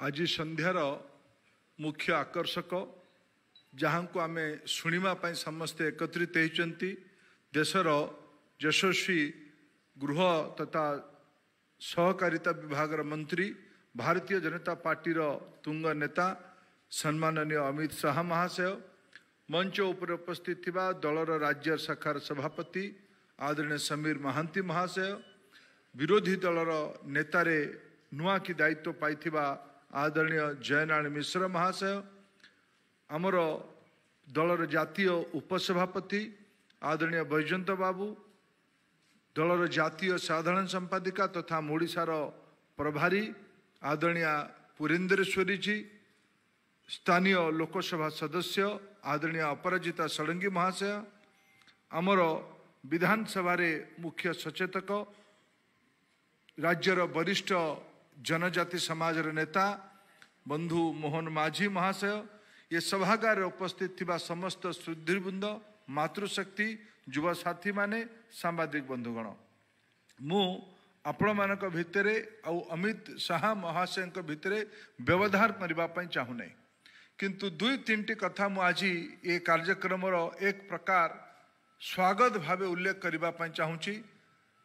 आज संध्यार मुख्य आकर्षक जहाँ को आम शुणा समस्ते एकत्रित होती देशर यशस्वी गृह तथा सहकारिता विभाग मंत्री भारतीय जनता पार्टी तुंग नेता सम्माननीय अमित शाह महाशय मंच उपर उपस्थित थिबा दलर राज्य शाखार सभापति आदरणीय समीर महांती महाशय विरोधी दलर नेतारे नुआ की दायित्व पाइथिबा आदरणीय जयनारायण मिश्र महाशय आमर दलर जातीय उपसभापति आदरणीय बैजयंत बाबू दलर जातीय साधारण संपादिका तथा ओडिशार प्रभारी आदरणीय पुरेन्द्रेश्वरी जी स्थानीय लोकसभा सदस्य आदरणीय अपराजिता षडंगी महाशय आमर विधानसभा मुख्य सचेतक राज्यर वरिष्ठ जनजाति समाज नेता बंधु मोहन माझी महाशय ये सभागार उपस्थित थिबा समस्त सुदृवृंद मातृशक्ति युवा साथी माने सांबादिक बंधुगण मु आपण मानक भितरे आउ अमित शाह महाशय भितरे व्यवधान करने चाहूना किंतु दुई तीन कथा मु आज ये कार्यक्रम एक प्रकार स्वागत भावे उल्लेख करने चाहूँगी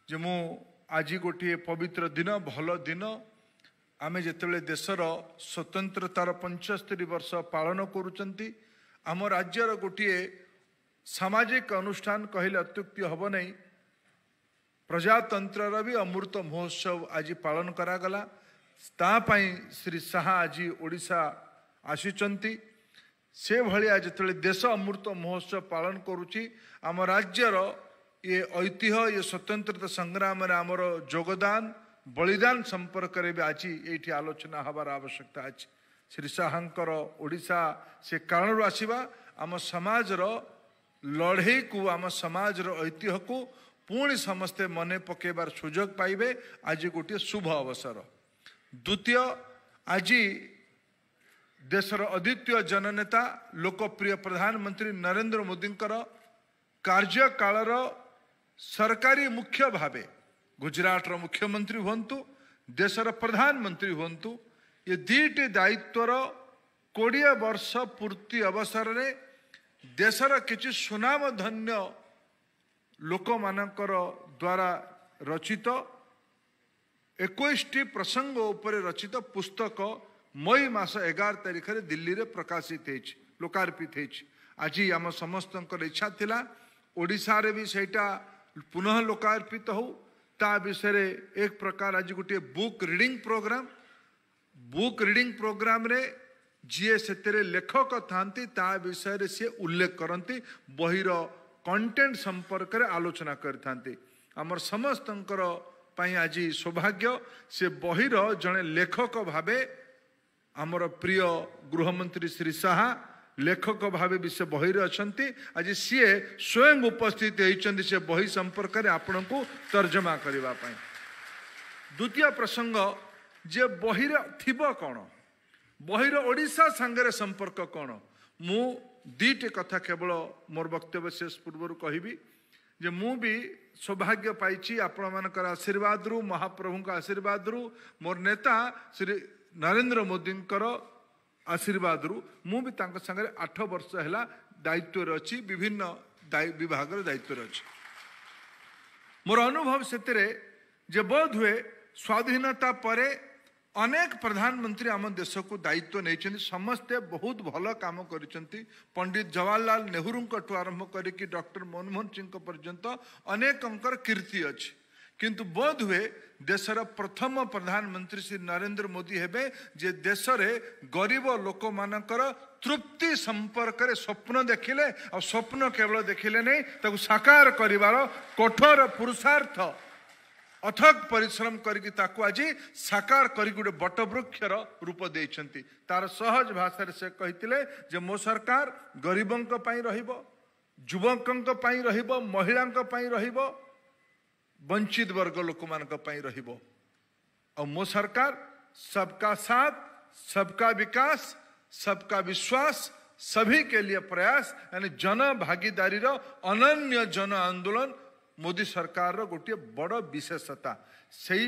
जे मु आज गोटे पवित्र दिन भल दिन आमे जितेबाला देशर स्वतंत्रतार 75 वर्ष पालन करुचंती आम राज्यर गोटे सामाजिक अनुष्ठान कहले अत्युक्ति हब नहीं प्रजातंत्र भी अमृत महोत्सव आज पालन करागला तापाई श्री शाह आज ओडिशा आसीचंती से भलिया जितेबाला देश अमृत महोत्सव पालन करुची आम राज्यर ये ऐतिह्य ये स्वतंत्रता संग्राम में आमर योगदान बलिदान संपर्क में भी आज ये आलोचना हबार आवश्यकता अच्छी श्री शाहर ओडिशा से कारण आसवा आम समाजर लड़े को आम समाजर ऐतिह्य को पुणी समस्ते मन पकेबार सुजोग पाइबे आज गोटे शुभ अवसर द्वितीय आज देशर अद्वितीय जननेता लोकप्रिय प्रधानमंत्री नरेंद्र मोदी कार्यकालर सरकारी मुख्य भावे गुजरात मुख्यमंत्री हूँ देशर प्रधानमंत्री हूँ ये दीटी दायित्वर 20 वर्ष पूर्ति अवसर में देशर किसी सुनाम धन्य लोक मानकर द्वारा रचित 21 प्रसंग उपर रचित पुस्तक मई मास 11 तारिख में दिल्ली रे प्रकाशित लोकार्पित आज आम समस्त इच्छा थिला ओडिशा रे भी सेटा पुनः लोकार्पित हो ता विषय एक प्रकार आज गोटे बुक रीडिंग प्रोग्राम रे जी से लेखक था विषय सी उल्लेख करती बहिर कंटेंट संपर्क रे आलोचना करते आमर समस्त आज सौभाग्य से बहिर जड़े लेखक भावे आमर प्रिय गृहमंत्री श्री शाह लेखक भावे भी से बही अच्छा आज सी स्वयं उपस्थित होती से बही संपर्क में आपण को तर्जमा करने द्वितीय प्रसंग जे बहिर थिब कौन बहिर ओडिशा सांगरे संपर्क कौन मु दीटे कथा केवल मोर वक्तव्य शेष पूर्व कहबी जे मु भी सौभाग्य पाई आपण मानकर आशीर्वाद रु महाप्रभु का आशीर्वाद रु मोर नेता श्री नरेंद्र मोदी आशीर्वाद रु मु भी तांको संगे 8 वर्ष है दायित्व अच्छी विभिन्न विभाग दायित्व अच्छी मोर अनुभव से जे बोध हुए स्वाधीनता परे अनेक प्रधानमंत्री आम देश को दायित्व नहीं समस्ते बहुत भल काम करिसेंती पंडित जवाहरलाल नेहरू आरंभ करके डॉक्टर मनमोहन सिंह पर्यंत अनेक कीर्ति अच्छी किंतु बोध हुए देशर प्रथम प्रधानमंत्री श्री नरेंद्र मोदी हेबे जे देश रे गरीब लोक मानकर तृप्ति संपर्क रे स्वप्न देखिले और स्वप्न केवल देखिले नहीं ताकू साकार करिवार कठोर पुरुषार्थ अथक परिश्रम करके ताकू आज साकार करी गोटे बटवृक्षर रूप देइछंती तार सहज भाषा से कहितिले जे मो सरकार गरीबंक पई रहिबो युवकंक पई रहिबो महिलांक पई रहिबो वंचित वर्ग लोक मानक पई रहिबो और मो सरकार सबका साथ सबका विकास सबका विश्वास सभी के लिए प्रयास यानी जन भागीदारी अनन्य जन आंदोलन मोदी सरकार गोटे बड़ विशेषता से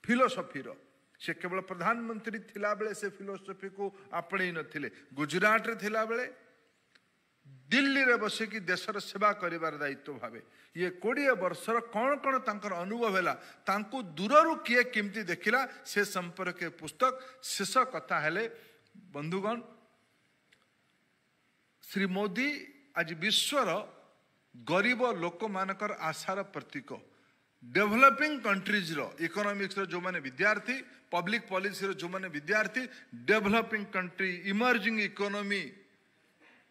फिलोसफी से केवल प्रधानमंत्री थिला बेले से फिलोसफी को आपणे नथिले गुजरात रे थिला बेले दिल्ली रे बसिकी देशर सेवा करिवार दायित्व भावे ये 20 वर्षर कौन कौन तांकर अनुभव हैला तांको दूररु किए किमती देखिला से संपर्क पुस्तक शेष कथा हेले बंधुगण श्री मोदी आज विश्वर गरीब लोक मानकर आशार प्रतीक डेवलपिंग कंट्रीज रो इकोनॉमिक्स रो जो माने विद्यार्थी पब्लिक पॉलिसी रो जो माने विद्यार्थी डेवलपिंग कंट्री इमर्जिंग इकोनॉमी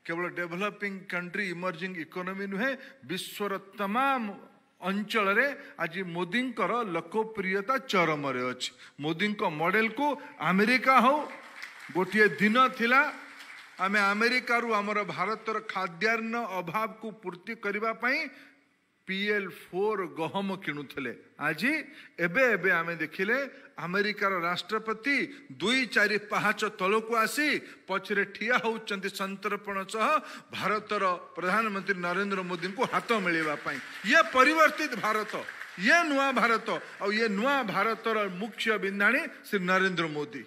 केवल डेवलपिंग कंट्री इमर्जिंग इकोनॉमी नुहे विश्वर तमाम अंचल रे आज मोदी लोकप्रियता चरम रे अछि मोदी मॉडल को अमेरिका हो गोटे दिन थिला आमे अमेरिका रु हमर भारतर खाद्यान्न अभाव को पूर्ति करबा पई PL4 गहम किणुले आज एबे एबे आमे देखिले अमेरिकार राष्ट्रपति 2-4 पाहाच तलक आसी पछरे ठिया होउचंती संतर्पण सह भारतर प्रधानमंत्री नरेंद्र मोदी को हाथ मिलवा पाई ये परिवर्तित भारत ये नुआ भारत और ये नुआ भारतर मुख्य बिंदाणी श्री नरेंद्र मोदी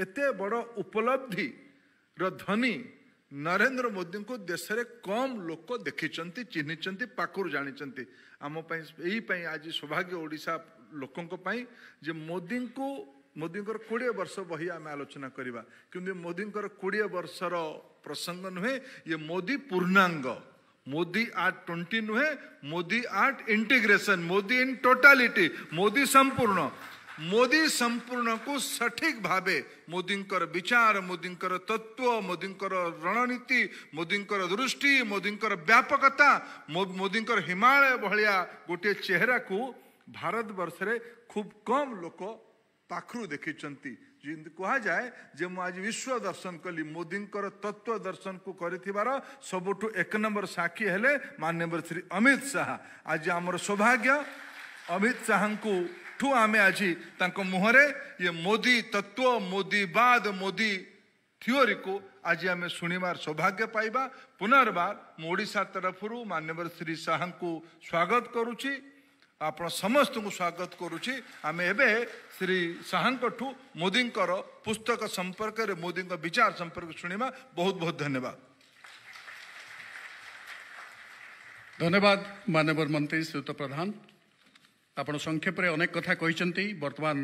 एते बड़ उपलब्धि धनी नरेंद्र मोदी को देश रे कम लोक देखिचंती चिन्हिचंती पाखुर जानिचंती आम पई आज सौभाग्य ओडिशा लोकंक पई जे मोदी को 20 वर्ष बही आम आलोचना करवा किंतु मोदी 20 वर्षर प्रसंग नुहे ये मोदी पूर्णांग मोदी आर्ट 20 नुहे मोदी आर्ट इंटीग्रेशन मोदी इन टोटालिटी मोदी संपूर्ण को सठिक भावे मोदी विचार मोदी तत्व मोदी रणनीति मोदी दृष्टि मोदी व्यापकता मोदी हिमालय भाया गोटे चेहरा को भारत वर्ष रे खूब कम लोक पाखरु देखी कह जाए जे मु आज विश्व दर्शन कली मोदी तत्व दर्शन को कर सबुठु 1 नंबर साक्षी हेले माननीय श्री अमित शाह आज आमर सौभाग्य अमित शाह को ठू आमे आज मुहरे ये मोदी तत्व मोदीवाद मोदी थियोरी को आज आम शुणिबार सौभाग्य पाइबा पुनर्बार ओडिशा तरफ माननीय श्री शाह को स्वागत करुची आप समस्त को स्वागत करुची आम एबे श्री शाह मोदी पुस्तक संपर्क रे मोदी विचार संपर्क शुणिबा बहुत बहुत धन्यवाद धन्यवाद माननीय मंत्री श्रीयुत प्रधान आपण संक्षेप में अनेक कथा कहते बर्तमान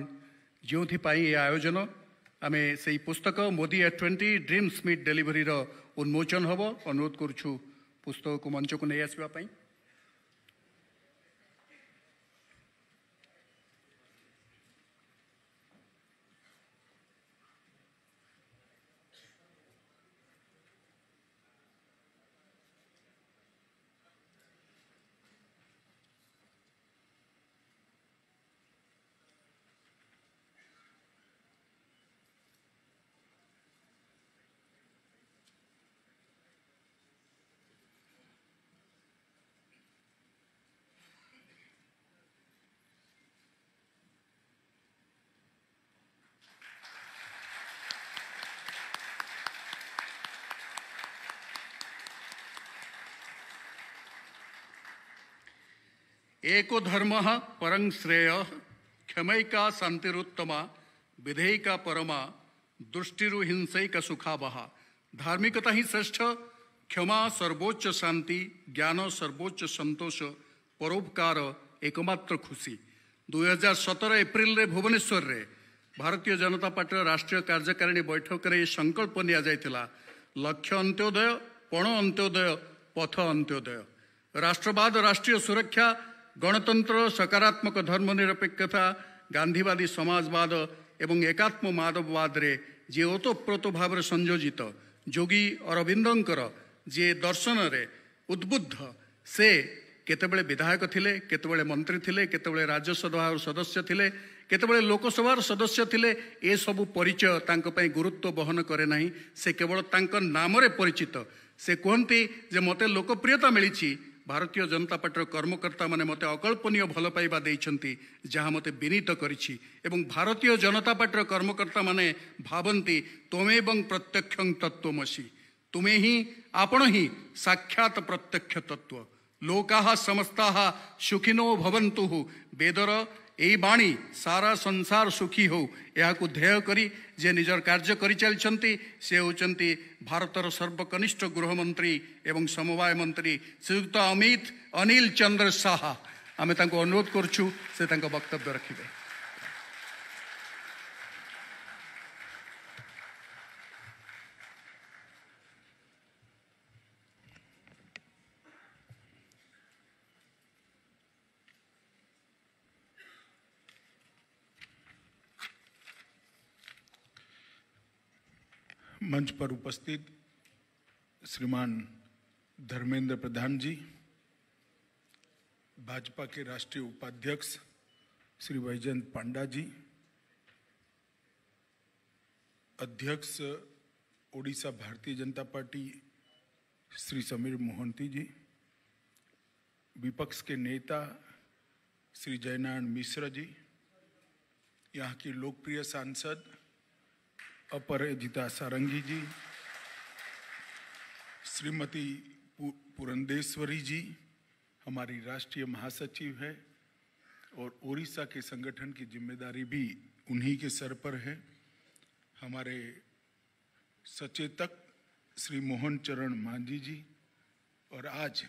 जो ये आयोजन आम से पुस्तक Modi A20 dreams meet delivery उन्मोचन हम अनुरोध करुछु पुस्तक को मंच को नहीं आसवाई एको धर्म परं श्रेय क्षमैका शांतिरुत्तमा विधेयिका परमा दृष्टिरु हिंसैका सुखावहा धार्मिकता ही श्रेष्ठ क्षमा सर्वोच्च शांति ज्ञान सर्वोच्च संतोष परोपकार एकमात्र खुशी 2017 एप्रिल रे भुवनेश्वर रे भारतीय जनता पार्टी राष्ट्रीय कार्यकारिणी बैठक रे संकल्प निया जायतिला लक्ष्य अंत्योदय पण अंत्योदय पथ अंत्योदय राष्ट्रवाद राष्ट्रीय सुरक्षा गणतंत्र सकारात्मक धर्मनिरपेक्षता गांधीवादी समाजवाद एवं एकात्म मानववाद रे जे ओतप्रोत भाव संयोजित जोगी अरविंदंकर जे दर्शन रे उद्बुद्ध से केतेबेले विधायक थिले केतेबेले मंत्री थिले केतेबेले राज्यसभा सदस्य थिले केतेबेले लोकसभा सदस्य थिले ए सबु परिचय तांको पई गुरुत्व बहन करे नाही से केवल तांको नाम रे परिचित से कहती जे मते लोकप्रियता मिली भारतीय जनता पार्टी कर्मकर्ता माने मते अकल्पनीय भल पाइबा देइछंती जहाँ मते विनीत करिछि एवं भारतीय जनता पार्टी कर्मकर्ता माने भावंती त्वमेवं प्रत्यक्षं तत्त्वमसि तुमे ही आपण ही साक्षात प्रत्यक्ष तत्व लोकाः समस्ताः सुखिनो भवन्तु वेदर यही बाणी सारा संसार सुखी हो या ध्येय करी जे निजर कार्य करि चलछंती से होचंती भारतर सर्वकनिष्ठ गृहमंत्री एवं समवाय मंत्री श्रीयुक्त अमित अनिल चंद्र साहा आमे तांको अनुरोध करछु से तांको वक्तव्य रखिबे। मंच पर उपस्थित श्रीमान धर्मेंद्र प्रधान जी, भाजपा के राष्ट्रीय उपाध्यक्ष श्री वैजयंत पांडा जी, अध्यक्ष ओडिशा भारतीय जनता पार्टी श्री समीर मोहंती जी, विपक्ष के नेता श्री जयनारायण मिश्र जी, यहाँ की लोकप्रिय सांसद अपराजिता सारंगी जी, श्रीमती पुरंदेश्वरी जी हमारी राष्ट्रीय महासचिव है और ओडिशा के संगठन की जिम्मेदारी भी उन्हीं के सर पर है, हमारे सचेतक श्री मोहन चरण मांझी जी, और आज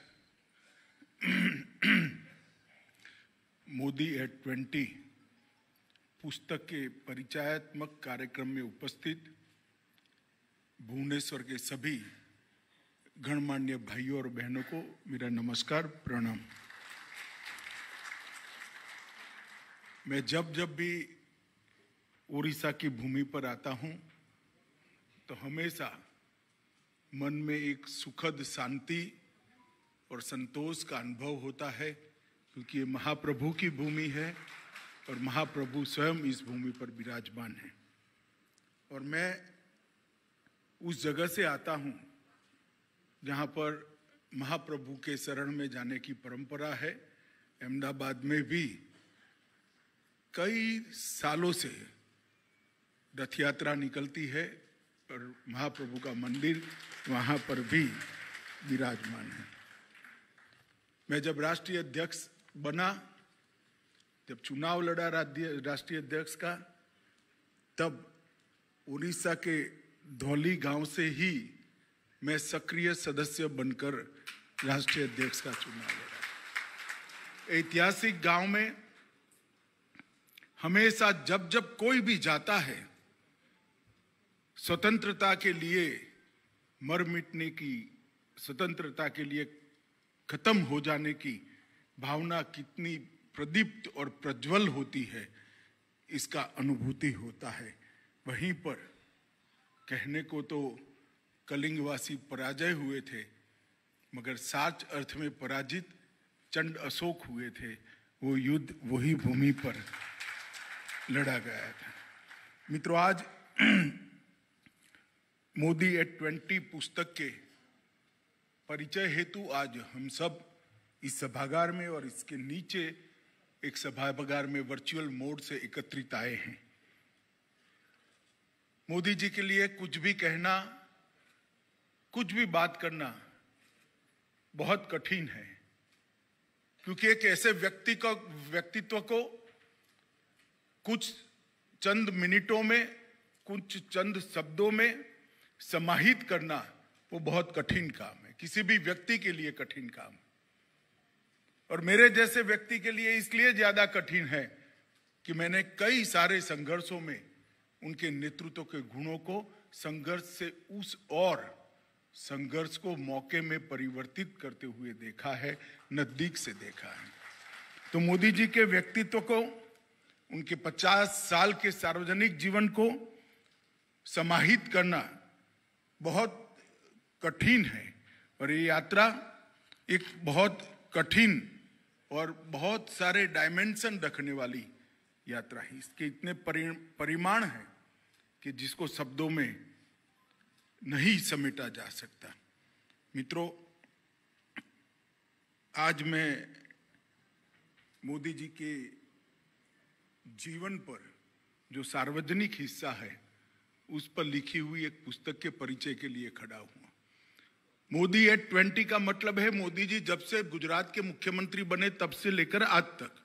मोदी एट 20 पुस्तक के परिचयात्मक कार्यक्रम में उपस्थित भुवनेश्वर के सभी गणमान्य भाइयों और बहनों को मेरा नमस्कार प्रणाम। मैं जब भी ओडिशा की भूमि पर आता हूं तो हमेशा मन में एक सुखद शांति और संतोष का अनुभव होता है, क्योंकि ये महाप्रभु की भूमि है और महाप्रभु स्वयं इस भूमि पर विराजमान है। और मैं उस जगह से आता हूं जहां पर महाप्रभु के शरण में जाने की परंपरा है। अहमदाबाद में भी कई सालों से रथ यात्रा निकलती है और महाप्रभु का मंदिर वहां पर भी विराजमान है। मैं जब राष्ट्रीय अध्यक्ष बना, जब चुनाव लड़ा राष्ट्रीय अध्यक्ष का, तब उड़ीसा के धौली गांव से ही मैं सक्रिय सदस्य बनकर राष्ट्रीय अध्यक्ष का चुनाव लड़ा। ऐतिहासिक गांव में हमेशा जब कोई भी जाता है, स्वतंत्रता के लिए मर मिटने की, स्वतंत्रता के लिए खत्म हो जाने की भावना कितनी प्रदीप्त और प्रज्वल होती है, इसका अनुभूति होता है। वहीं पर कहने को तो कलिंगवासी पराजय हुए थे, मगर साच अर्थ में पराजित चंड अशोक हुए थे। वो युद्ध वही भूमि पर लड़ा गया था। मित्रों, आज मोदी एट 20 पुस्तक के परिचय हेतु आज हम सब इस सभागार में और इसके नीचे एक सभागार में वर्चुअल मोड से एकत्रित आए हैं। मोदी जी के लिए कुछ भी कहना, कुछ भी बात करना बहुत कठिन है, क्योंकि एक ऐसे व्यक्तित्व को कुछ चंद मिनटों में, कुछ चंद शब्दों में समाहित करना वो बहुत कठिन काम है, किसी भी व्यक्ति के लिए कठिन काम। और मेरे जैसे व्यक्ति के लिए इसलिए ज्यादा कठिन है कि मैंने कई सारे संघर्षों में उनके नेतृत्व के गुणों को संघर्ष से उस और संघर्ष को मौके में परिवर्तित करते हुए देखा है, नजदीक से देखा है। तो मोदी जी के व्यक्तित्व को, उनके 50 साल के सार्वजनिक जीवन को समाहित करना बहुत कठिन है। और ये यात्रा एक बहुत कठिन और बहुत सारे डायमेंशन रखने वाली यात्रा है। इसके इतने परिमाण हैं कि जिसको शब्दों में नहीं समेटा जा सकता। मित्रों, आज मैं मोदी जी के जीवन पर जो सार्वजनिक हिस्सा है उस पर लिखी हुई एक पुस्तक के परिचय के लिए खड़ा हुआ। मोदी एट 20 का मतलब है, मोदी जी जब से गुजरात के मुख्यमंत्री बने तब से लेकर आज तक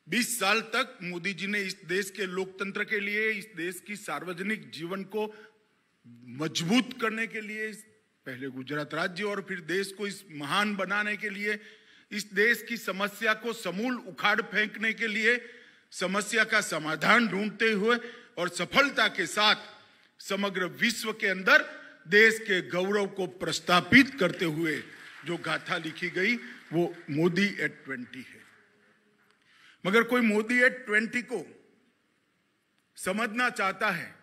20 साल तक मोदी जी ने इस देश के लोकतंत्र के लिए, इस देश की सार्वजनिक जीवन को मजबूत करने के लिए, पहले गुजरात राज्य और फिर देश को इस महान बनाने के लिए, इस देश की समस्या को समूल उखाड़ फेंकने के लिए, समस्या का समाधान ढूंढते हुए और सफलता के साथ समग्र विश्व के अंदर देश के गौरव को प्रस्थापित करते हुए जो गाथा लिखी गई वो मोदी एट 20 है। मगर कोई मोदी एट 20 को समझना चाहता है,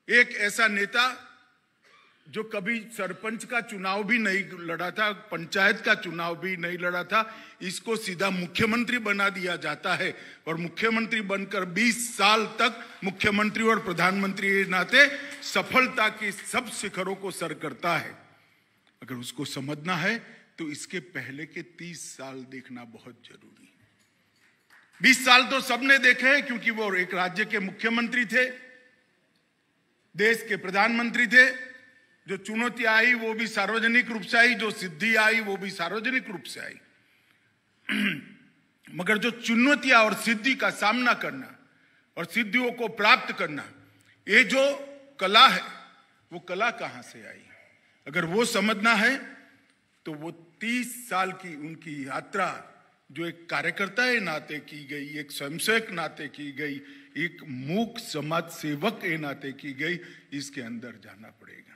एक ऐसा नेता जो कभी सरपंच का चुनाव भी नहीं लड़ा था, पंचायत का चुनाव भी नहीं लड़ा था, इसको सीधा मुख्यमंत्री बना दिया जाता है और मुख्यमंत्री बनकर 20 साल तक मुख्यमंत्री और प्रधानमंत्री के नाते सफलता की सब शिखरों को सर करता है। अगर उसको समझना है तो इसके पहले के 30 साल देखना बहुत जरूरी है। 20 साल तो सबने देखे हैं क्योंकि वो एक राज्य के मुख्यमंत्री थे, देश के प्रधानमंत्री थे। जो चुनौती आई वो भी सार्वजनिक रूप से आई, जो सिद्धि आई वो भी सार्वजनिक रूप से आई। मगर जो चुनौतियां और सिद्धि का सामना करना और सिद्धियों को प्राप्त करना, ये जो कला है वो कला कहां से आई? अगर वो समझना है तो वो 30 साल की उनकी यात्रा जो एक कार्यकर्ता के नाते की गई, एक स्वयंसेवक नाते की गई, एक मूक समाज सेवक के नाते की गई, इसके अंदर जाना पड़ेगा।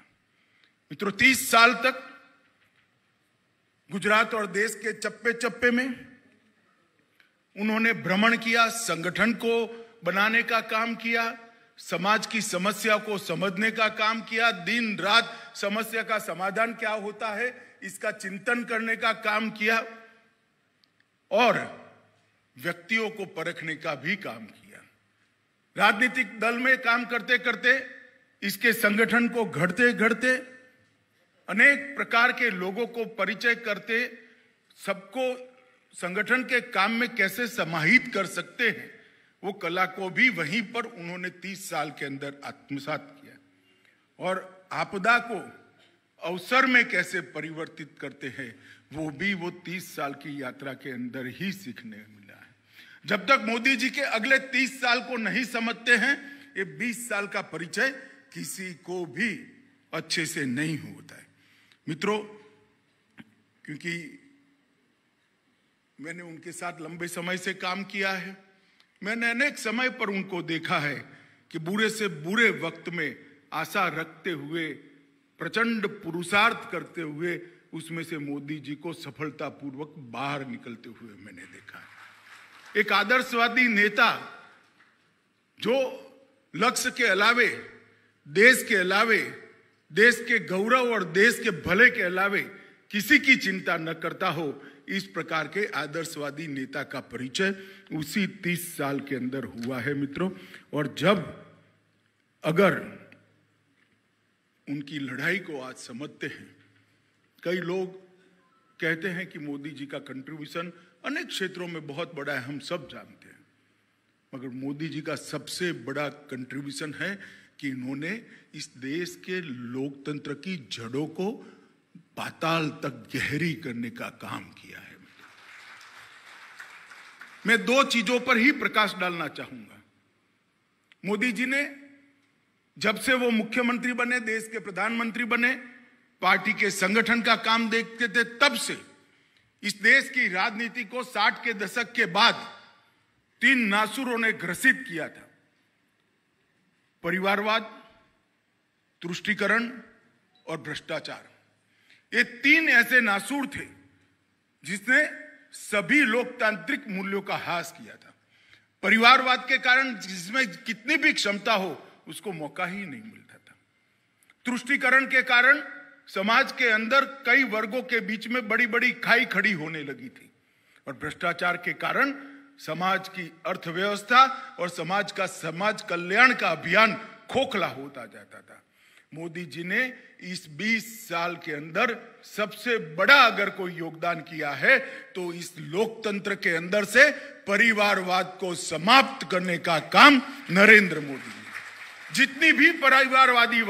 मित्रों, 30 साल तक गुजरात और देश के चप्पे चप्पे में उन्होंने भ्रमण किया, संगठन को बनाने का काम किया, समाज की समस्या को समझने का काम किया, दिन रात समस्या का समाधान क्या होता है इसका चिंतन करने का काम किया और व्यक्तियों को परखने का भी काम किया। राजनीतिक दल में काम करते करते, इसके संगठन को घड़ते घड़ते, अनेक प्रकार के लोगों को परिचय करते, सबको संगठन के काम में कैसे समाहित कर सकते हैं, वो कला को भी वहीं पर उन्होंने 30 साल के अंदर आत्मसात किया और आपदा को अवसर में कैसे परिवर्तित करते हैं वो भी वो 30 साल की यात्रा के अंदर ही सीखने मिला है। जब तक मोदी जी के अगले 30 साल को नहीं समझते हैं, ये 20 साल का परिचय किसी को भी अच्छे से नहीं होता है। मित्रों, क्योंकि मैंने उनके साथ लंबे समय से काम किया है, मैंने अनेक समय पर उनको देखा है कि बुरे से बुरे वक्त में आशा रखते हुए, प्रचंड पुरुषार्थ करते हुए उसमें से मोदी जी को सफलतापूर्वक बाहर निकलते हुए मैंने देखा है। एक आदर्शवादी नेता जो लक्ष्य के अलावे, देश के अलावे, देश के गौरव और देश के भले के अलावे किसी की चिंता न करता हो, इस प्रकार के आदर्शवादी नेता का परिचय उसी 30 साल के अंदर हुआ है मित्रों। और जब अगर उनकी लड़ाई को आज समझते हैं, कई लोग कहते हैं कि मोदी जी का कंट्रीब्यूशन अनेक क्षेत्रों में बहुत बड़ा है, हम सब जानते हैं, मगर मोदी जी का सबसे बड़ा कंट्रीब्यूशन है कि इन्होंने इस देश के लोकतंत्र की जड़ों को पाताल तक गहरी करने का काम किया है। मैं 2 चीजों पर ही प्रकाश डालना चाहूंगा। मोदी जी ने जब से वो मुख्यमंत्री बने, देश के प्रधानमंत्री बने, पार्टी के संगठन का काम देखते थे, तब से इस देश की राजनीति को 60 के दशक के बाद 3 नासुरों ने ग्रसित किया था। परिवारवाद, तुष्टीकरण और भ्रष्टाचार। ये 3 ऐसे नासूर थे जिसने सभी लोकतांत्रिक मूल्यों का ह्रास किया था। परिवारवाद के कारण जिसमें कितनी भी क्षमता हो उसको मौका ही नहीं मिलता था। तुष्टीकरण के कारण समाज के अंदर कई वर्गों के बीच में बड़ी बड़ी खाई खड़ी होने लगी थी और भ्रष्टाचार के कारण समाज की अर्थव्यवस्था और समाज कल्याण का अभियान खोखला होता जाता था। मोदी जी ने इस 20 साल के अंदर सबसे बड़ा अगर कोई योगदान किया है तो इस लोकतंत्र के अंदर से परिवारवाद को समाप्त करने का काम नरेंद्र मोदी ने। जितनी भी परिवारवादी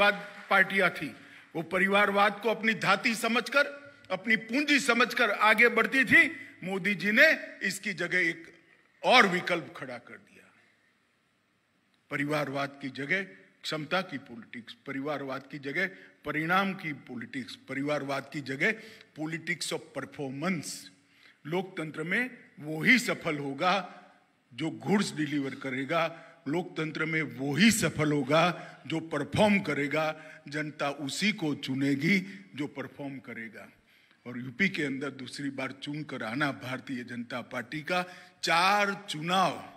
पार्टियां थी वो परिवारवाद को अपनी धाती समझकर, अपनी पूंजी समझकर आगे बढ़ती थी। मोदी जी ने इसकी जगह एक और विकल्प खड़ा कर दिया। परिवारवाद की जगह क्षमता की पॉलिटिक्स, परिवारवाद की जगह परिणाम की पॉलिटिक्स, परिवारवाद की जगह पॉलिटिक्स ऑफ परफॉर्मेंस। लोकतंत्र में वो ही सफल होगा जो गुड्स डिलीवर करेगा, लोकतंत्र में वो ही सफल होगा जो परफॉर्म करेगा, जनता उसी को चुनेगी जो परफॉर्म करेगा। और यूपी के अंदर दूसरी बार चुनकर आना भारतीय जनता पार्टी का 4 चुनाव,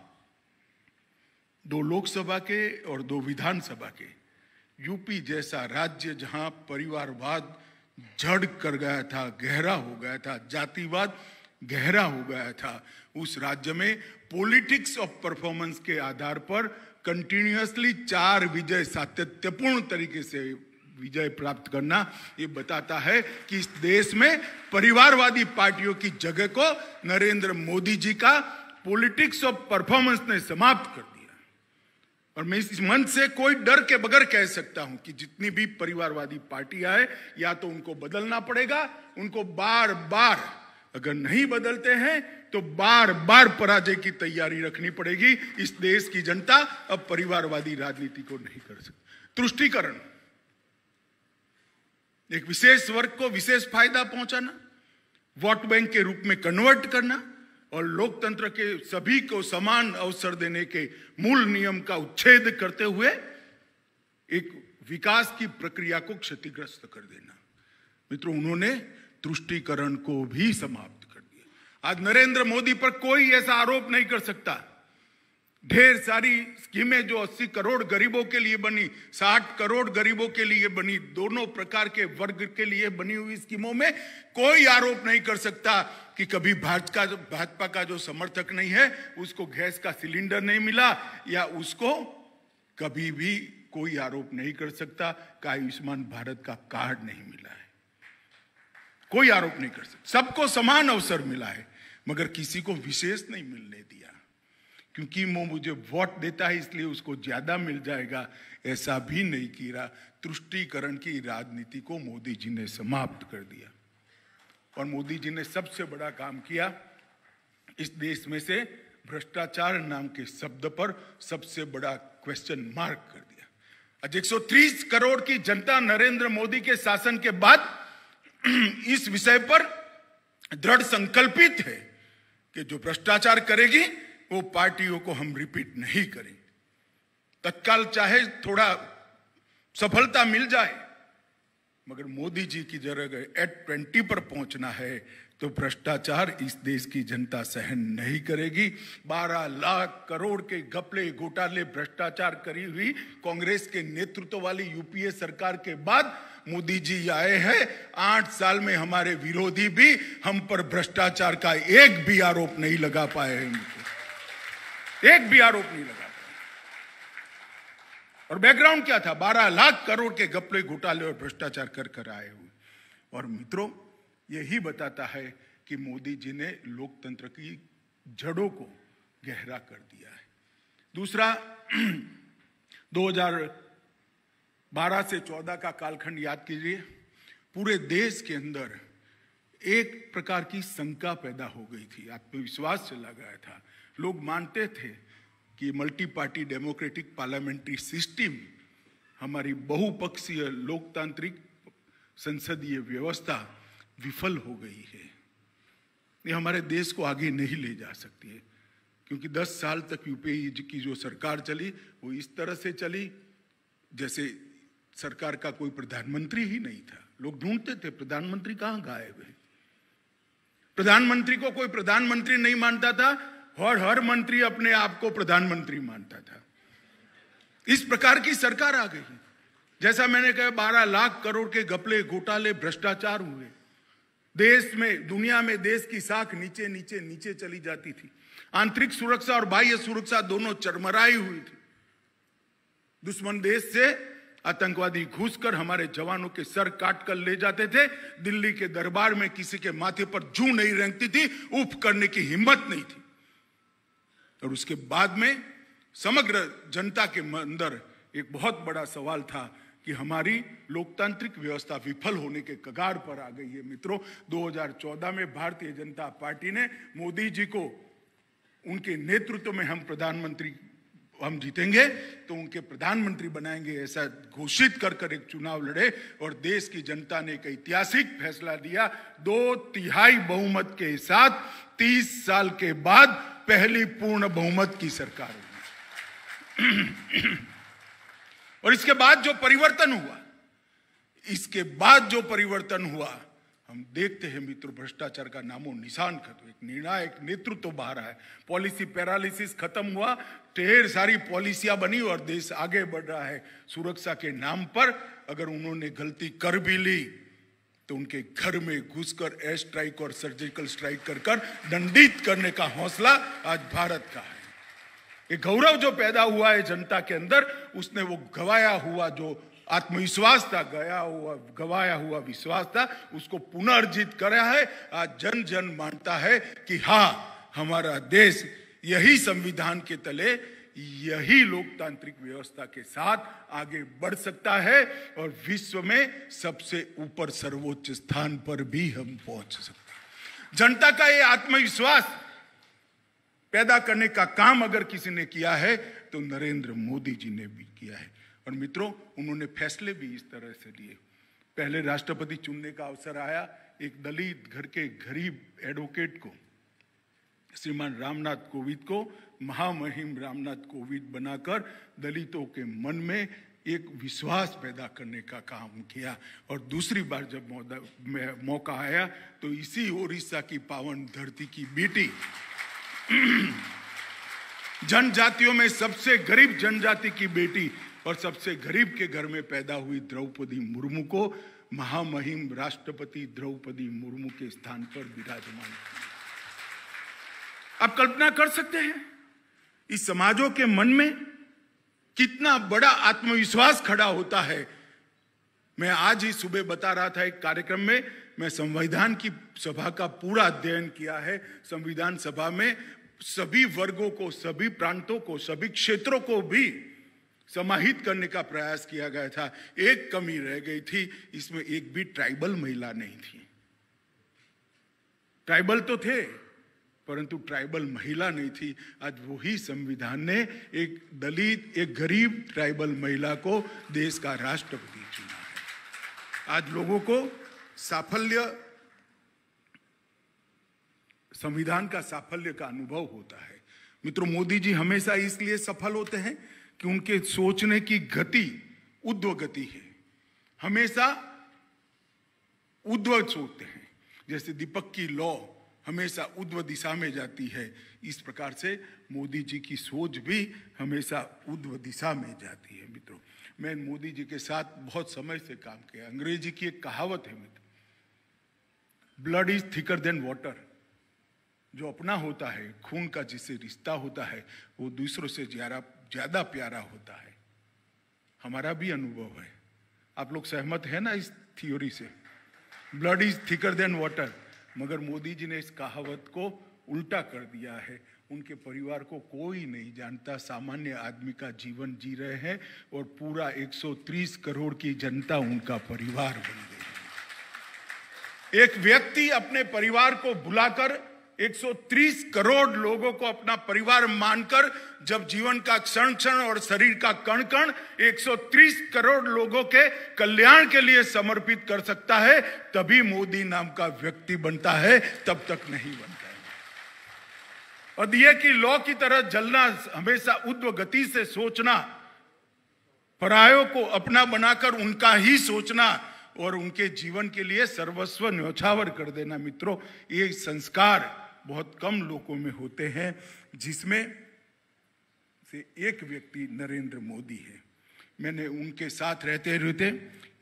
2 लोकसभा के और 2 विधानसभा के, यूपी जैसा राज्य जहां परिवारवाद जड़ कर गया था, गहरा हो गया था, जातिवाद गहरा हो गया था, उस राज्य में पॉलिटिक्स ऑफ परफॉर्मेंस के आधार पर कंटिन्यूअसली 4 विजय, सातत्यपूर्ण तरीके से विजय प्राप्त करना, ये बताता है कि इस देश में परिवारवादी पार्टियों की जगह को नरेंद्र मोदी जी का पॉलिटिक्स ऑफ परफॉर्मेंस ने समाप्त कर दिया। और मैं इस मंच से कोई डर के बगैर कह सकता हूं कि जितनी भी परिवारवादी पार्टियां हैं, या तो उनको बदलना पड़ेगा, उनको बार बार, अगर नहीं बदलते हैं तो बार बार पराजय की तैयारी रखनी पड़ेगी। इस देश की जनता अब परिवारवादी राजनीति को नहीं कर सकती। तुष्टीकरण, एक विशेष वर्ग को विशेष फायदा पहुंचाना, वोट बैंक के रूप में कन्वर्ट करना और लोकतंत्र के सभी को समान अवसर देने के मूल नियम का उच्छेद करते हुए एक विकास की प्रक्रिया को क्षतिग्रस्त कर देना। मित्रों, उन्होंने तुष्टीकरण को भी समाप्त कर दिया। आज नरेंद्र मोदी पर कोई ऐसा आरोप नहीं कर सकता। ढेर सारी स्कीमें जो 80 करोड़ गरीबों के लिए बनी, 60 करोड़ गरीबों के लिए बनी, दोनों प्रकार के वर्ग के लिए बनी हुई स्कीमों में कोई आरोप नहीं कर सकता कि कभी भाजपा का जो समर्थक नहीं है उसको गैस का सिलेंडर नहीं मिला, या उसको कभी भी कोई आरोप नहीं कर सकता कि आयुष्मान भारत का कार्ड नहीं मिला है। कोई आरोप नहीं कर सकता। सबको समान अवसर मिला है, मगर किसी को विशेष नहीं मिलने दिया, क्योंकि वो मुझे वोट देता है इसलिए उसको ज्यादा मिल जाएगा, ऐसा भी नहीं किया। तुष्टीकरण की राजनीति को मोदी जी ने समाप्त कर दिया। और मोदी जी ने सबसे बड़ा काम किया, इस देश में से भ्रष्टाचार नाम के शब्द पर सबसे बड़ा क्वेश्चन मार्क कर दिया। आज 130 करोड़ की जनता नरेंद्र मोदी के शासन के बाद इस विषय पर दृढ़ संकल्पित है कि जो भ्रष्टाचार करेगी वो पार्टियों को हम रिपीट नहीं करेंगे। तत्काल चाहे थोड़ा सफलता मिल जाए, मगर मोदी जी की जगह एट 20 पर पहुंचना है तो भ्रष्टाचार इस देश की जनता सहन नहीं करेगी। 12 लाख करोड़ के घपले घोटाले भ्रष्टाचार करी हुई कांग्रेस के नेतृत्व वाली यूपीए सरकार के बाद मोदी जी आए हैं। 8 साल में हमारे विरोधी भी हम पर भ्रष्टाचार का एक भी आरोप नहीं लगा पाए हैं, एक भी आरोप नहीं लगा पाए। और बैकग्राउंड क्या था? 12 लाख करोड़ के घपले घोटाले और भ्रष्टाचार कर आए हुए। और मित्रों, यही बताता है कि मोदी जी ने लोकतंत्र की जड़ों को गहरा कर दिया है। दूसरा, 2012 से 14 का कालखंड याद कीजिए। पूरे देश के अंदर एक प्रकार की शंका पैदा हो गई थी, आत्मविश्वास चला गया था। लोग मानते थे कि multi party democratic parliamentary system, हमारी बहुपक्षीय लोकतांत्रिक संसदीय व्यवस्था विफल हो गई है, ये हमारे देश को आगे नहीं ले जा सकती है। क्योंकि 10 साल तक यूपीए की जो सरकार चली वो इस तरह से चली जैसे सरकार का कोई प्रधानमंत्री ही नहीं था। लोग ढूंढते थे प्रधानमंत्री कहां गायब है। प्रधानमंत्री को कोई प्रधानमंत्री नहीं मानता था, हर मंत्री अपने आप को प्रधानमंत्री मानता था। इस प्रकार की सरकार आ गई। जैसा मैंने कहा, 12 लाख करोड़ के घपले घोटाले भ्रष्टाचार हुए देश में, दुनिया में देश की साख नीचे नीचे नीचे चली जाती थी। आंतरिक सुरक्षा और बाह्य सुरक्षा दोनों चरमराई हुई थी। दुश्मन देश से आतंकवादी घुसकर हमारे जवानों के सर काट कर ले जाते थे। दिल्ली के दरबार में किसी के माथे पर जूं नहीं रेंगती थी, उफ करने की हिम्मत नहीं थी। और उसके बाद में समग्र जनता के अंदर एक बहुत बड़ा सवाल था कि हमारी लोकतांत्रिक व्यवस्था विफल होने के कगार पर आ गई है। मित्रों, 2014 में भारतीय जनता पार्टी ने मोदी जी को उनके नेतृत्व में हम जीतेंगे तो उनके प्रधानमंत्री बनाएंगे, ऐसा घोषित कर एक चुनाव लड़े और देश की जनता ने एक ऐतिहासिक फैसला लिया। 2/3 बहुमत के साथ 30 साल के बाद पहली पूर्ण बहुमत की सरकार हुई। और इसके बाद जो परिवर्तन हुआ हम देखते हैं मित्रों, भ्रष्टाचार का नामो निशान खत्म, एक निर्णायक नेतृत्व बाहर आया, पॉलिसी पैरालिसिस खत्म हुआ, ढेर सारी पॉलिसियां बनी और देश आगे बढ़ रहा है। सुरक्षा के नाम पर अगर उन्होंने गलती कर भी ली तो उनके घर में घुसकर एयर स्ट्राइक और सर्जिकल स्ट्राइक कर दंडित करने का हौसला आज भारत का है। ये गौरव जो पैदा हुआ है जनता के अंदर, उसने वो गवाया हुआ जो आत्मविश्वास था, गवाया हुआ विश्वास था, उसको पुनर्जित करा है। आज जन जन मानता है कि हाँ, हमारा देश यही संविधान के तले, यही लोकतांत्रिक व्यवस्था के साथ आगे बढ़ सकता है और विश्व में सबसे ऊपर सर्वोच्च स्थान पर भी हम पहुंच सकते हैं। जनता का ये आत्मविश्वास पैदा करने का काम अगर किसी ने किया है तो नरेंद्र मोदी जी ने भी किया है। और मित्रों, उन्होंने फैसले भी इस तरह से लिए। पहले राष्ट्रपति चुनने का अवसर आया, एक दलित घर के गरीब एडवोकेट को, श्रीमान रामनाथ कोविंद को महामहिम रामनाथ कोविंद बनाकर दलितों के मन में एक विश्वास पैदा करने का काम किया। और दूसरी बार जब मौका आया तो इसी उड़ीसा की पावन धरती की बेटी, जनजातियों में सबसे गरीब जनजाति की बेटी और सबसे गरीब के घर में पैदा हुई द्रौपदी मुर्मू को महामहिम राष्ट्रपति द्रौपदी मुर्मू के स्थान पर विराजमान। आप कल्पना कर सकते हैं इस समाजों के मन में कितना बड़ा आत्मविश्वास खड़ा होता है। मैं आज ही सुबह बता रहा था एक कार्यक्रम में, मैं संविधान की सभा का पूरा अध्ययन किया है। संविधान सभा में सभी वर्गों को, सभी प्रांतों को, सभी क्षेत्रों को भी समाहित करने का प्रयास किया गया था। एक कमी रह गई थी, इसमें एक भी ट्राइबल महिला नहीं थी। ट्राइबल तो थे परंतु ट्राइबल महिला नहीं थी। आज वही संविधान ने एक दलित, एक गरीब ट्राइबल महिला को देश का राष्ट्रपति चुना है। आज लोगों को साफल्य, संविधान का साफल्य का अनुभव होता है। मित्रों, मोदी जी हमेशा इसलिए सफल होते हैं कि उनके सोचने की गति ऊर्ध्व गति है, हमेशा ऊर्ध्व सोचते हैं। जैसे दीपक की लौ हमेशा ऊर्ध्व दिशा में जाती है, इस प्रकार से मोदी जी की सोच भी हमेशा ऊर्ध्व दिशा में जाती है। मित्रों, मैं मोदी जी के साथ बहुत समय से काम किया। अंग्रेजी की एक कहावत है मित्र, blood is thicker than water. जो अपना होता है, खून का जिससे रिश्ता होता है, वो दूसरों से ज्यादा प्यारा होता है। हमारा भी अनुभव है। आप लोग सहमत है ना इस थ्योरी से? Blood is thicker than water. मगर मोदी जी ने इस कहावत को उल्टा कर दिया है। उनके परिवार को कोई नहीं जानता, सामान्य आदमी का जीवन जी रहे हैं और पूरा 130 करोड़ की जनता उनका परिवार बन गई। एक व्यक्ति अपने परिवार को भुलाकर 130 करोड़ लोगों को अपना परिवार मानकर जब जीवन का क्षण क्षण और शरीर का कण कण 130 करोड़ लोगों के कल्याण के लिए समर्पित कर सकता है, तभी मोदी नाम का व्यक्ति बनता है, तब तक नहीं बनता है। और दिए की लौ की तरह जलना, हमेशा ऊर्ध्व गति से सोचना, परायों को अपना बनाकर उनका ही सोचना और उनके जीवन के लिए सर्वस्व न्यौछावर कर देना। मित्रों, ये संस्कार बहुत कम लोगों में होते हैं, जिसमें से एक व्यक्ति नरेंद्र मोदी है। मैंने उनके साथ रहते रहते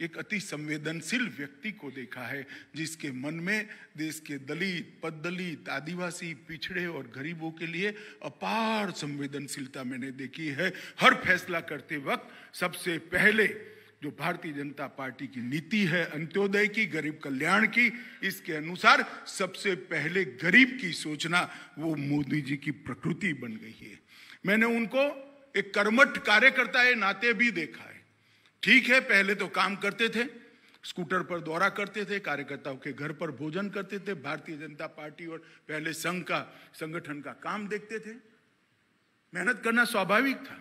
एक अति संवेदनशील व्यक्ति को देखा है, जिसके मन में देश के दलित, पददलित, आदिवासी, पिछड़े और गरीबों के लिए अपार संवेदनशीलता मैंने देखी है। हर फैसला करते वक्त सबसे पहले जो भारतीय जनता पार्टी की नीति है अंत्योदय की, गरीब कल्याण की, इसके अनुसार सबसे पहले गरीब की सोचना, वो मोदी जी की प्रकृति बन गई है। मैंने उनको एक कर्मठ कार्यकर्ता के नाते भी देखा है। ठीक है, पहले तो काम करते थे, स्कूटर पर दौरा करते थे, कार्यकर्ताओं के घर पर भोजन करते थे, भारतीय जनता पार्टी और पहले संघ का संगठन का काम देखते थे। मेहनत करना स्वाभाविक था।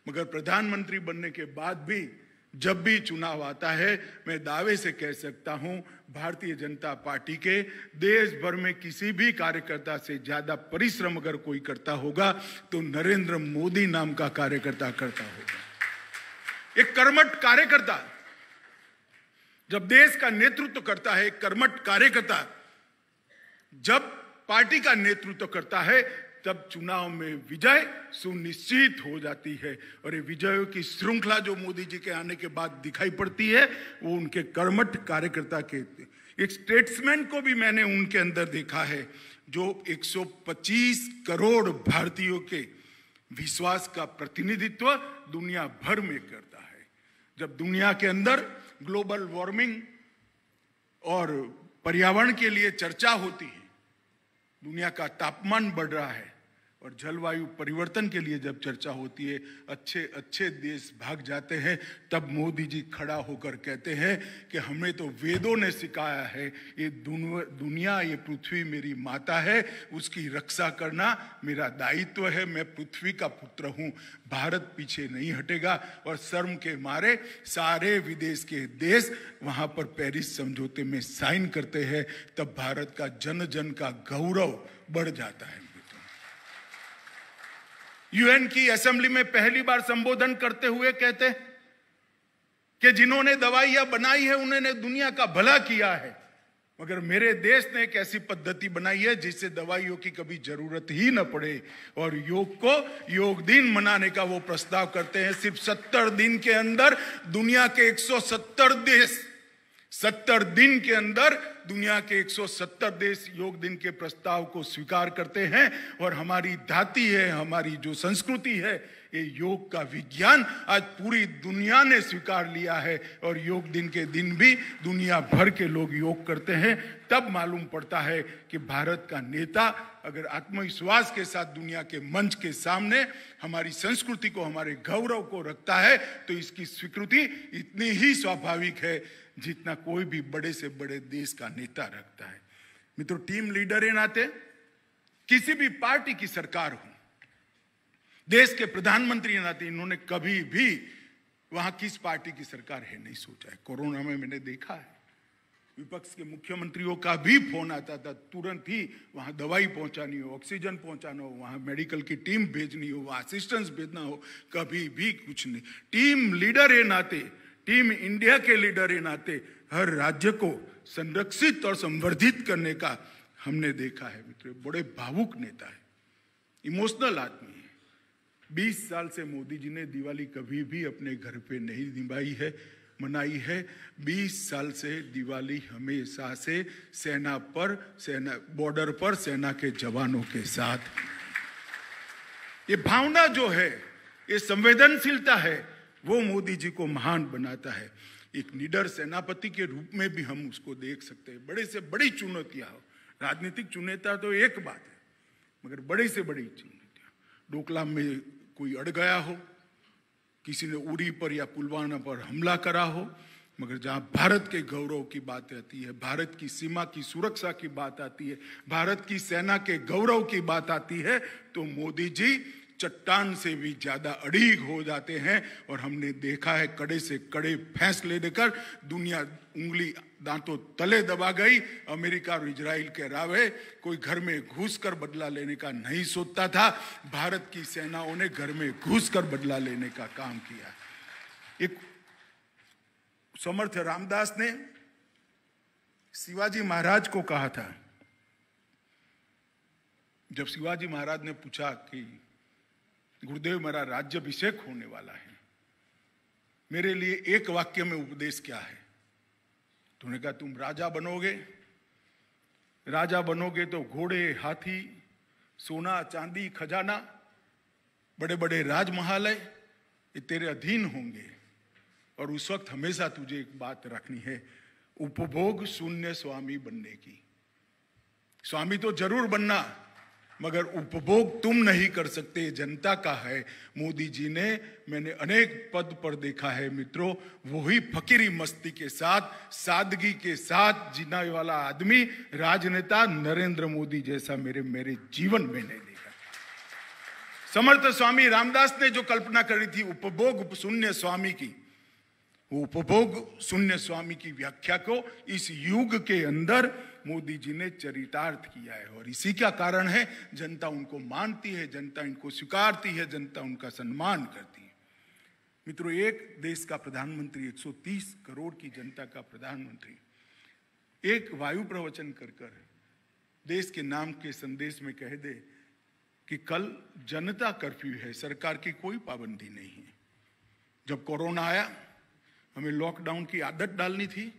मगर प्रधानमंत्री बनने के बाद भी जब भी चुनाव आता है, मैं दावे से कह सकता हूं, भारतीय जनता पार्टी के देश भर में किसी भी कार्यकर्ता से ज्यादा परिश्रम अगर कोई करता होगा तो नरेंद्र मोदी नाम का कार्यकर्ता करता होगा। एक कर्मठ कार्यकर्ता जब देश का नेतृत्व करता है, एक कर्मठ कार्यकर्ता जब पार्टी का नेतृत्व करता है, तब चुनाव में विजय सुनिश्चित हो जाती है। और ये विजयों की श्रृंखला जो मोदी जी के आने के बाद दिखाई पड़ती है, वो उनके कर्मठ कार्यकर्ता के, एक स्टेट्समैन को भी मैंने उनके अंदर देखा है, जो 125 करोड़ भारतीयों के विश्वास का प्रतिनिधित्व दुनिया भर में करता है। जब दुनिया के अंदर ग्लोबल वार्मिंग और पर्यावरण के लिए चर्चा होती है, दुनिया का तापमान बढ़ रहा है और जलवायु परिवर्तन के लिए जब चर्चा होती है, अच्छे अच्छे देश भाग जाते हैं, तब मोदी जी खड़ा होकर कहते हैं कि हमें तो वेदों ने सिखाया है, ये दुनिया, ये पृथ्वी मेरी माता है, उसकी रक्षा करना मेरा दायित्व है। मैं पृथ्वी का पुत्र हूं, भारत पीछे नहीं हटेगा। और शर्म के मारे सारे विदेश के देश वहां पर पेरिस समझौते में साइन करते हैं, तब भारत का जन जन का गौरव बढ़ जाता है। यूएन की असेंबली में पहली बार संबोधन करते हुए कहते कि जिन्होंने दवाइयां बनाई है उन्होंने दुनिया का भला किया है, मगर मेरे देश ने एक ऐसी पद्धति बनाई है जिससे दवाइयों की कभी जरूरत ही न पड़े। और योग को योग दिन मनाने का वो प्रस्ताव करते हैं। सिर्फ 70 दिन के अंदर दुनिया के 170 देश, 70 दिन के अंदर दुनिया के 170 देश योग दिन के प्रस्ताव को स्वीकार करते हैं। और हमारी धाती है, हमारी जो संस्कृति है, ये योग का विज्ञान आज पूरी दुनिया ने स्वीकार लिया है। और योग दिन के दिन भी दुनिया भर के लोग योग करते हैं। तब मालूम पड़ता है कि भारत का नेता अगर आत्मविश्वास के साथ दुनिया के मंच के सामने हमारी संस्कृति को, हमारे गौरव को रखता है, तो इसकी स्वीकृति इतनी ही स्वाभाविक है जितना कोई भी बड़े से बड़े देश का नेता रखता है। मित्रों, टीम लीडर के नाते किसी भी पार्टी की सरकार हो, देश के प्रधानमंत्री के नाते इन्होंने कभी भी वहां किस पार्टी की सरकार है नहीं सोचा है। कोरोना में मैंने देखा है, विपक्ष के मुख्यमंत्रियों का भी फोन आता था, तुरंत ही वहां दवाई पहुंचानी हो, ऑक्सीजन पहुंचाना हो, वहां मेडिकल की टीम भेजनी हो, वहां असिस्टेंस भेजना हो, कभी भी कुछ नहीं। टीम लीडर के नाते, टीम इंडिया के लीडर के नाते हर राज्य को संरक्षित और संवर्धित करने का हमने देखा है। मित्रों, बड़े भावुक नेता है, इमोशनल आदमी है। 20 साल से मोदी जी ने दिवाली कभी भी अपने घर पे नहीं मनाई है। 20 साल से दिवाली हमेशा से बॉर्डर पर सेना के जवानों के साथ। ये भावना जो है, ये संवेदनशीलता है, वो मोदी जी को महान बनाता है। एक निडर सेनापति के रूप में भी हम उसको देख सकते हैं। बड़े से बड़ी चुनौतियां हो, राजनीतिक चुनौतियां तो एक बात है, मगर बड़ी से बड़ी चुनौतियां, डोकलाम में कोई अड़ गया हो, किसी ने उरी पर या पुलवामा पर हमला करा हो, मगर जहां भारत के गौरव की बात आती है, भारत की सीमा की सुरक्षा की बात आती है, भारत की सेना के गौरव की बात आती है, तो मोदी जी चट्टान से भी ज्यादा अड़ीग हो जाते हैं। और हमने देखा है कड़े से कड़े फैसले लेकर दुनिया उंगली दांतों तले दबा गई। अमेरिका और इजराइल के रावे कोई घर में घुसकर बदला लेने का नहीं सोचता था, भारत की सेनाओं ने घर में घुसकर बदला लेने का काम किया। एक समर्थ रामदास ने शिवाजी महाराज को कहा था, जब शिवाजी महाराज ने पूछा कि गुरुदेव मेरा राज्याभिषेक होने वाला है, मेरे लिए एक वाक्य में उपदेश क्या है? तो उन्होंने कहा तुम राजा बनोगे तो घोड़े, हाथी, सोना, चांदी, खजाना, बड़े बड़े राजमहल ये तेरे अधीन होंगे। और उस वक्त हमेशा तुझे एक बात रखनी है, उपभोग शून्य स्वामी बनने की। स्वामी तो जरूर बनना, मगर उपभोग तुम नहीं कर सकते, जनता का है। मोदी जी ने, मैंने अनेक पद पर देखा है मित्रों, वही फकीरी मस्ती के साथ, सादगी के साथ जीने वाला आदमी, राजनेता नरेंद्र मोदी जैसा मेरे जीवन में नहीं देखा। समर्थ स्वामी रामदास ने जो कल्पना करी थी उपभोग शून्य स्वामी की, वो उपभोग शून्य स्वामी की व्याख्या को इस युग के अंदर मोदी जी ने चरितार्थ किया है। और इसी का कारण है जनता उनको मानती है, जनता इनको स्वीकारती है, जनता उनका सम्मान करती है। मित्रों, एक देश का प्रधानमंत्री, 130 करोड़ की जनता का प्रधानमंत्री, एक वायु प्रवचन कर देश के नाम के संदेश में कह दे कि कल जनता कर्फ्यू है, सरकार की कोई पाबंदी नहीं है। जब कोरोना आया, हमें लॉकडाउन की आदत डालनी थी,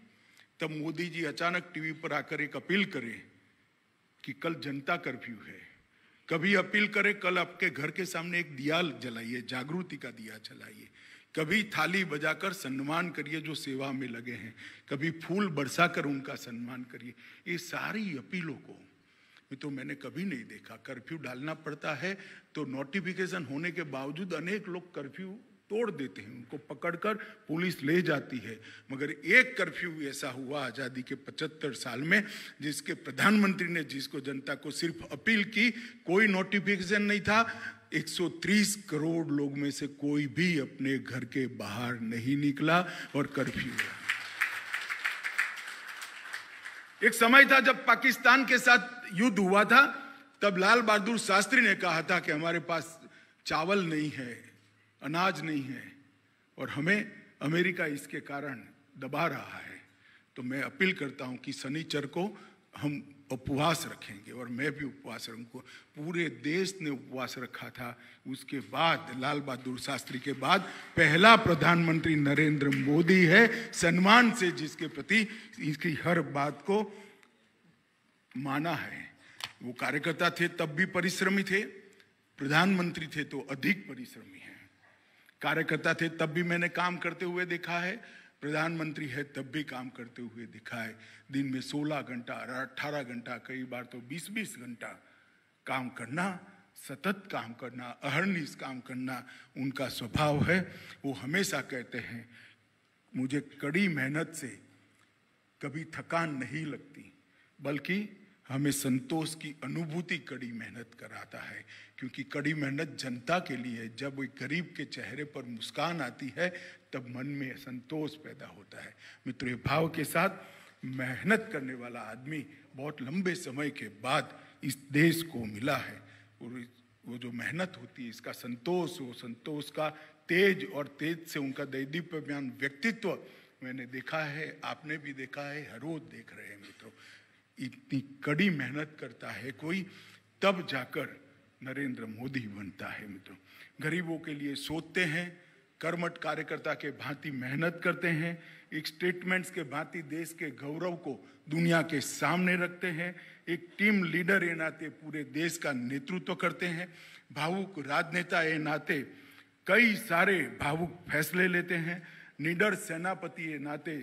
तब मोदी जी अचानक टीवी पर आकर एक अपील करें कि कल जनता कर्फ्यू है। कभी अपील करें कल आपके घर के सामने एक दिया जलाइए, जागृति का दिया जलाइए। कभी थाली बजाकर सम्मान करिए जो सेवा में लगे हैं, कभी फूल बरसाकर उनका सम्मान करिए। ये सारी अपीलों को मित्रों मैंने कभी नहीं देखा। कर्फ्यू डालना पड़ता है तो नोटिफिकेशन होने के बावजूद अनेक लोग कर्फ्यू तोड़ देते हैं, उनको पकड़कर पुलिस ले जाती है। मगर एक कर्फ्यू ऐसा हुआ आजादी के 75 साल में, जिसके प्रधानमंत्री ने, जिसको जनता को सिर्फ अपील की, कोई नोटिफिकेशन नहीं था। 130 करोड़ लोग में से कोई भी अपने घर के बाहर नहीं निकला और कर्फ्यू हुआ। एक समय था जब पाकिस्तान के साथ युद्ध हुआ था, तब लाल बहादुर शास्त्री ने कहा था कि हमारे पास चावल नहीं है, अनाज नहीं है और हमें अमेरिका इसके कारण दबा रहा है। तो मैं अपील करता हूं कि शनिचर को हम उपवास रखेंगे और मैं भी उपवास रखूंगा। पूरे देश ने उपवास रखा था। उसके बाद लाल बहादुर शास्त्री के बाद पहला प्रधानमंत्री नरेंद्र मोदी है, सम्मान से जिसके प्रति इसकी हर बात को माना है। वो कार्यकर्ता थे तब भी परिश्रमी थे, प्रधानमंत्री थे तो अधिक परिश्रमी है। कार्यकर्ता थे तब भी मैंने काम करते हुए देखा है, प्रधानमंत्री है तब भी काम करते हुए दिखा है। दिन में 16 घंटा, 18 घंटा, कई बार तो 20-20 घंटा काम करना, सतत काम करना, अहर्निश काम करना उनका स्वभाव है। वो हमेशा कहते हैं मुझे कड़ी मेहनत से कभी थकान नहीं लगती, बल्कि हमें संतोष की अनुभूति कड़ी मेहनत कराता है, क्योंकि कड़ी मेहनत जनता के लिए। जब एक गरीब के चेहरे पर मुस्कान आती है तब मन में संतोष पैदा होता है। मित्रों, भाव के साथ मेहनत करने वाला आदमी बहुत लंबे समय के बाद इस देश को मिला है। और वो जो मेहनत होती है, इसका संतोष, वो संतोष का तेज, और तेज से उनका दैदीप्यमान व्यक्तित्व मैंने देखा है, आपने भी देखा है, हर रोज देख रहे हैं। मित्रों, इतनी कड़ी मेहनत करता है कोई, तब जाकर नरेंद्र मोदी बनता है। मित्रों, गरीबों के लिए सोचते हैं, कर्मठ कार्यकर्ता के भांति मेहनत करते हैं, एक स्टेटमेंट्स के भांति देश के गौरव को दुनिया के सामने रखते हैं, एक टीम लीडर ए नाते पूरे देश का नेतृत्व करते हैं, भावुक राजनेता ए नाते कई सारे भावुक फैसले लेते हैं, निडर सेनापति ए नाते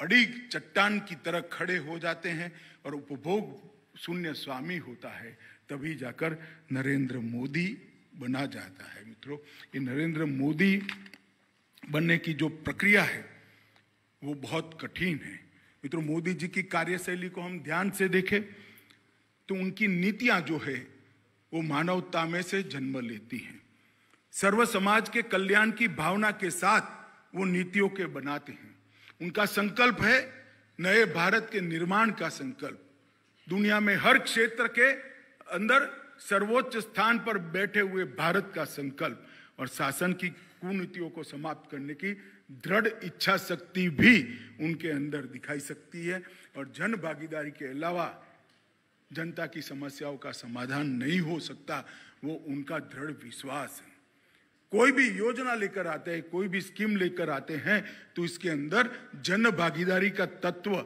अड़िग चट्टान की तरह खड़े हो जाते हैं और उपभोग शून्य स्वामी होता है। तभी जाकर नरेंद्र मोदी बना जाता है। मित्रों, ये नरेंद्र मोदी बनने की जो प्रक्रिया है वो बहुत कठिन है। मित्रों, मोदी जी की कार्यशैली को हम ध्यान से देखें तो उनकी नीतियां जो है वो मानवता में से जन्म लेती हैं। सर्व समाज के कल्याण की भावना के साथ वो नीतियों के बनाते हैं। उनका संकल्प है नए भारत के निर्माण का संकल्प, दुनिया में हर क्षेत्र के अंदर सर्वोच्च स्थान पर बैठे हुए भारत का संकल्प, और शासन की कुनीतियों को समाप्त करने की दृढ़ इच्छा शक्ति भी उनके अंदर दिखाई सकती है। और जन भागीदारी के अलावा जनता की समस्याओं का समाधान नहीं हो सकता, वो उनका दृढ़ विश्वास है। कोई भी योजना लेकर आते हैं, कोई भी स्कीम लेकर आते हैं, तो इसके अंदर जन भागीदारी का तत्व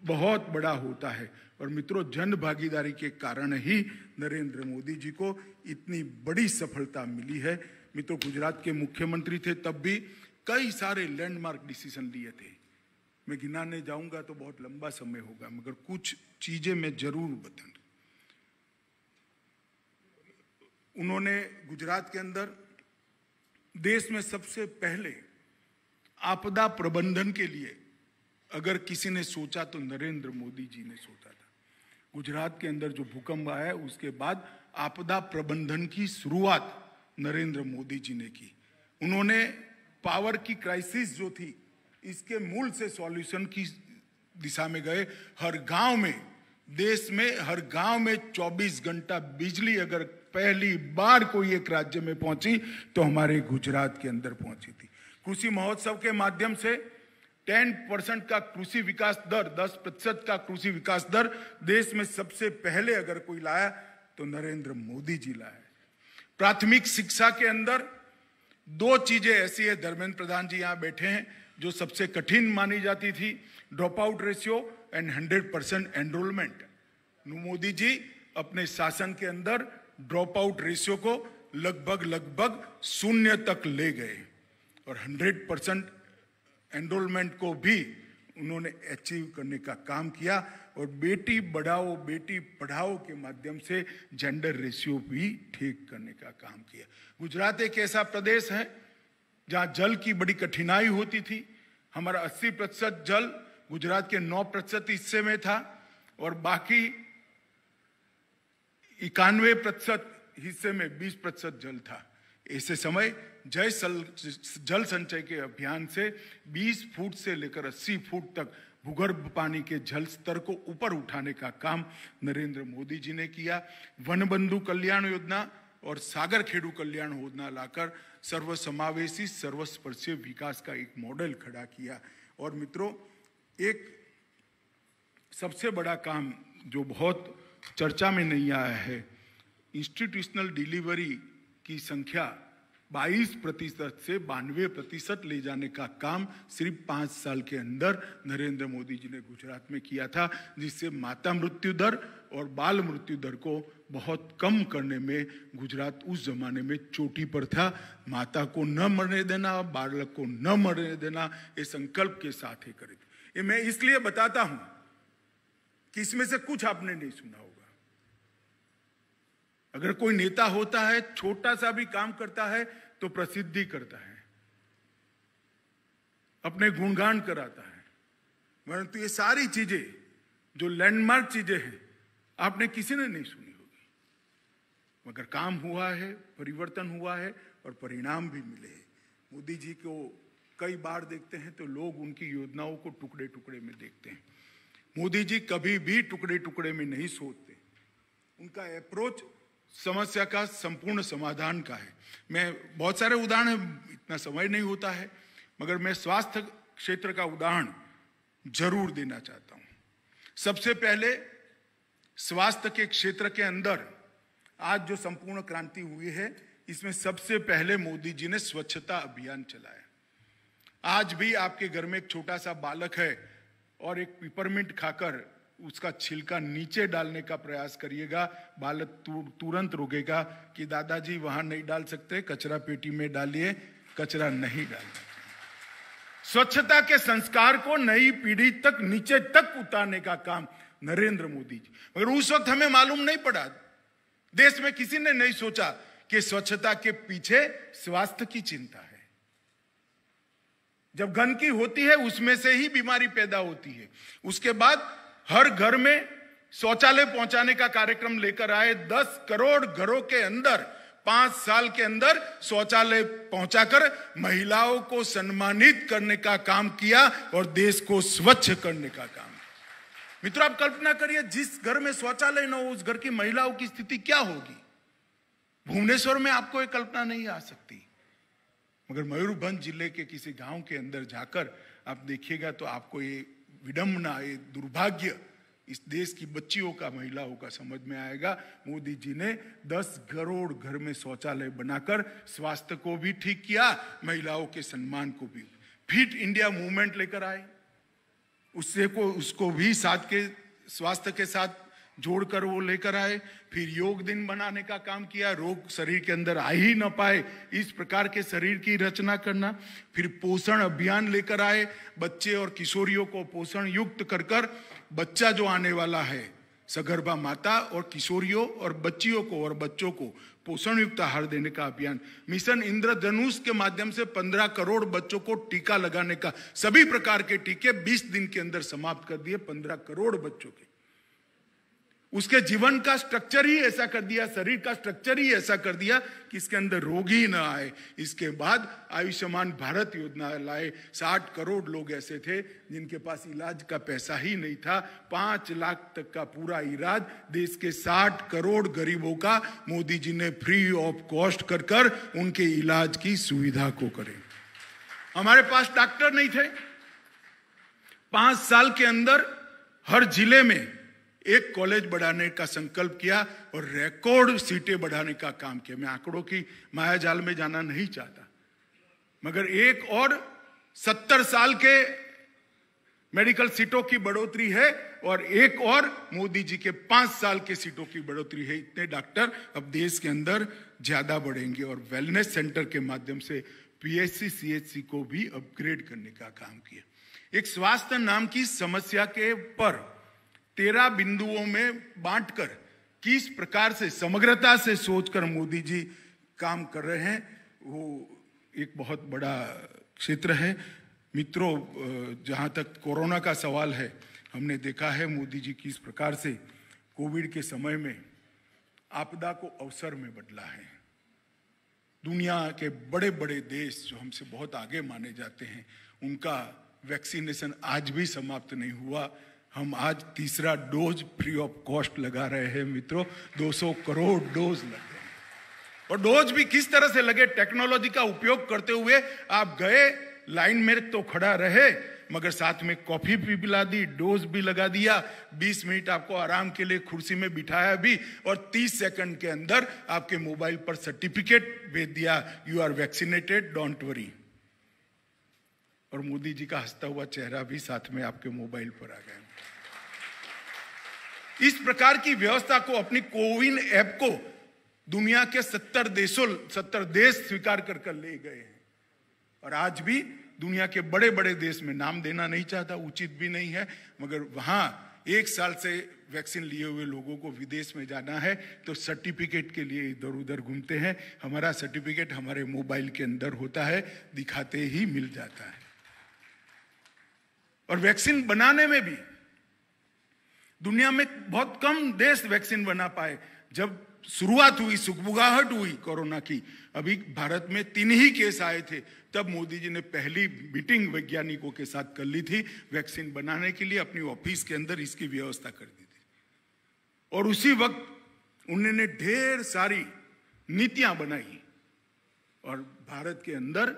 बहुत बड़ा होता है। और मित्रों, जन भागीदारी के कारण ही नरेंद्र मोदी जी को इतनी बड़ी सफलता मिली है। मित्रों, गुजरात के मुख्यमंत्री थे तब भी कई सारे लैंडमार्क डिसीजन लिए थे। मैं गिनाने जाऊंगा तो बहुत लंबा समय होगा, मगर कुछ चीजें मैं जरूर बताऊं। उन्होंने गुजरात के अंदर देश में सबसे पहले आपदा प्रबंधन के लिए अगर किसी ने सोचा तो नरेंद्र मोदी जी ने सोचा था। गुजरात के अंदर जो भूकंप आया उसके बाद आपदा प्रबंधन की शुरुआत नरेंद्र मोदी जी ने की। उन्होंने पावर की क्राइसिस जो थी इसके मूल से सॉल्यूशन की दिशा में गए। हर गांव में, देश में हर गांव में 24 घंटा बिजली अगर पहली बार कोई एक राज्य में पहुंची तो हमारे गुजरात के अंदर पहुंची थी। कृषि महोत्सव के माध्यम से 10% का कृषि विकास दर, 10% का कृषि विकास दर देश में सबसे पहले अगर कोई लाया तो नरेंद्र मोदी जी लाया। प्राथमिक शिक्षा के अंदर 2 चीजें ऐसी है, धर्मेंद्र प्रधान जी यहां बैठे हैं, जो सबसे कठिन मानी जाती थी, drop out ratio and 100% enrolment. Modi ji अपने शासन के अंदर ड्रॉप आउट रेशियो को लगभग 0 तक ले गए और 100% एनरोलमेंट को भी उन्होंने अचीव करने का काम किया और बेटी बढ़ाओ बेटी पढ़ाओ के माध्यम से जेंडर रेशियो भी ठीक करने का काम किया। गुजरात एक ऐसा प्रदेश है जहां जल की बड़ी कठिनाई होती थी। हमारा 80% जल गुजरात के 9% हिस्से में था और बाकी 91% हिस्से में 20% जल था। ऐसे समय जल संचय के अभियान से 20 फुट से लेकर 80 फुट तक भूगर्भ पानी के जल स्तर को ऊपर उठाने का काम नरेंद्र मोदी जी ने किया। वनबंधु कल्याण योजना और सागर खेडू कल्याण योजना लाकर सर्वसमावेशी सर्वस्पर्शी विकास का एक मॉडल खड़ा किया। और मित्रों, एक सबसे बड़ा काम जो बहुत चर्चा में नहीं आया है, इंस्टीट्यूशनल डिलीवरी की संख्या 22% से 92% ले जाने का काम सिर्फ 5 साल के अंदर नरेंद्र मोदी जी ने गुजरात में किया था, जिससे माता मृत्यु दर और बाल मृत्यु दर को बहुत कम करने में गुजरात उस जमाने में चोटी पर था। माता को न मरने देना, बालक को न मरने देना, ये संकल्प के साथ ही करे थे। ये मैं इसलिए बताता हूं कि इसमें से कुछ आपने नहीं सुना होगा। अगर कोई नेता होता है, छोटा सा भी काम करता है तो प्रसिद्धि करता है, अपने गुणगान कराता है, परंतु ये सारी चीजें जो लैंडमार्क चीजें हैं आपने किसी ने नहीं सुनी होगी। मगर काम हुआ है, परिवर्तन हुआ है और परिणाम भी मिले हैं। मोदी जी को कई बार देखते हैं तो लोग उनकी योजनाओं को टुकड़े टुकड़े में देखते हैं। मोदी जी कभी भी टुकड़े टुकड़े में नहीं सोचते। उनका अप्रोच समस्या का संपूर्ण समाधान का है। मैं बहुत सारे उदाहरण, इतना समय नहीं होता है, मगर मैं स्वास्थ्य क्षेत्र का उदाहरण जरूर देना चाहता हूं। सबसे पहले स्वास्थ्य के क्षेत्र के अंदर आज जो संपूर्ण क्रांति हुई है, इसमें सबसे पहले मोदी जी ने स्वच्छता अभियान चलाया। आज भी आपके घर में एक छोटा सा बालक है और एक पिपरमिंट खाकर उसका छिलका नीचे डालने का प्रयास करिएगा, बालक तुरंत रोकेगा कि दादाजी वहां नहीं डाल सकते, कचरा पेटी में डालिए, कचरा नहीं डालना। स्वच्छता के संस्कार को नई पीढ़ी तक, नीचे तक उतारने का काम नरेंद्र मोदी जी। मगर उस वक्त हमें मालूम नहीं पड़ा, देश में किसी ने नहीं सोचा कि स्वच्छता के पीछे स्वास्थ्य की चिंता है। जब गंदगी होती है उसमें से ही बीमारी पैदा होती है। उसके बाद हर घर में शौचालय पहुंचाने का कार्यक्रम लेकर आए। 10 करोड़ घरों के अंदर 5 साल के अंदर शौचालय पहुंचाकर महिलाओं को सम्मानित करने का काम किया और देश को स्वच्छ करने का काम। मित्रों, आप कल्पना करिए, जिस घर में शौचालय न हो उस घर की महिलाओं की स्थिति क्या होगी। भुवनेश्वर में आपको एक कल्पना नहीं आ सकती, मगर मयूरभंज जिले के किसी गांव के अंदर जाकर आप देखिएगा तो आपको ये विडंबना, ये दुर्भाग्य इस देश की बच्चियों का, महिलाओं का समझ में आएगा। मोदी जी ने 10 करोड़ घर में शौचालय बनाकर स्वास्थ्य को भी ठीक किया, महिलाओं के सम्मान को भी। फिट इंडिया मूवमेंट लेकर आए, उसको भी साथ के स्वास्थ्य के साथ जोड़कर वो लेकर आए। फिर योग दिन बनाने का काम किया, रोग शरीर के अंदर आ ही न पाए इस प्रकार के शरीर की रचना करना। फिर पोषण अभियान लेकर आए, बच्चे और किशोरियों को पोषण युक्त कर बच्चा जो आने वाला है, सगर्भा माता और किशोरियों और बच्चियों को और बच्चों को पोषण युक्त आहार देने का अभियान, मिशन इंद्रधनुष के माध्यम से 15 करोड़ बच्चों को टीका लगाने का, सभी प्रकार के टीके 20 दिन के अंदर समाप्त कर दिए 15 करोड़ बच्चों के। उसके जीवन का स्ट्रक्चर ही ऐसा कर दिया, शरीर का स्ट्रक्चर ही ऐसा कर दिया कि इसके अंदर रोग ही ना आए। इसके बाद आयुष्मान भारत योजना लाए। 60 करोड़ लोग ऐसे थे जिनके पास इलाज का पैसा ही नहीं था। 5 लाख तक का पूरा इलाज देश के 60 करोड़ गरीबों का मोदी जी ने फ्री ऑफ कॉस्ट कर कर उनके इलाज की सुविधा को करे। हमारे पास डॉक्टर नहीं थे। 5 साल के अंदर हर जिले में एक कॉलेज बढ़ाने का संकल्प किया और रिकॉर्ड सीटें बढ़ाने का काम किया। मैं आंकड़ों की मायाजाल में जाना नहीं चाहता, मगर एक और 70 साल के मेडिकल सीटों की बढ़ोतरी है और एक और मोदी जी के 5 साल के सीटों की बढ़ोतरी है। इतने डॉक्टर अब देश के अंदर ज्यादा बढ़ेंगे और वेलनेस सेंटर के माध्यम से पीएचसी सीएचसी को भी अपग्रेड करने का काम किया। एक स्वास्थ्य नाम की समस्या के पर 13 बिंदुओं में बांटकर किस प्रकार से समग्रता से सोचकर मोदी जी काम कर रहे हैं, वो एक बहुत बड़ा क्षेत्र है। मित्रों, जहां तक कोरोना का सवाल है, हमने देखा है मोदी जी किस प्रकार से कोविड के समय में आपदा को अवसर में बदला है। दुनिया के बड़े बड़े देश जो हमसे बहुत आगे माने जाते हैं, उनका वैक्सीनेशन आज भी समाप्त नहीं हुआ। हम आज तीसरा डोज फ्री ऑफ कॉस्ट लगा रहे हैं। मित्रों, 200 करोड़ डोज लग गए और डोज भी किस तरह से लगे, टेक्नोलॉजी का उपयोग करते हुए। आप गए, लाइन में तो खड़ा रहे, मगर साथ में कॉफी भी पिला दी, डोज भी लगा दिया, 20 मिनट आपको आराम के लिए कुर्सी में बिठाया भी और 30 सेकंड के अंदर आपके मोबाइल पर सर्टिफिकेट भेज दिया, you are vaccinated, don't worry. और मोदी जी का हंसता हुआ चेहरा भी साथ में आपके मोबाइल पर आ गया। इस प्रकार की व्यवस्था को, अपनी कोविन ऐप को दुनिया के 70 देश स्वीकार कर ले गए हैं। और आज भी दुनिया के बड़े बड़े देश में, नाम देना नहीं चाहता, उचित भी नहीं है, मगर वहां 1 साल से वैक्सीन लिए हुए लोगों को विदेश में जाना है तो सर्टिफिकेट के लिए इधर उधर घूमते हैं। हमारा सर्टिफिकेट हमारे मोबाइल के अंदर होता है, दिखाते ही मिल जाता है। और वैक्सीन बनाने में भी दुनिया में बहुत कम देश वैक्सीन बना पाए। जब शुरुआत हुई, सुगबुगाहट हुई कोरोना की, अभी भारत में 3 ही केस आए थे, तब मोदी जी ने पहली मीटिंग वैज्ञानिकों के साथ कर ली थी वैक्सीन बनाने के लिए। अपनी ऑफिस के अंदर इसकी व्यवस्था कर दी थी और उसी वक्त उन्होंने ढेर सारी नीतियां बनाई और भारत के अंदर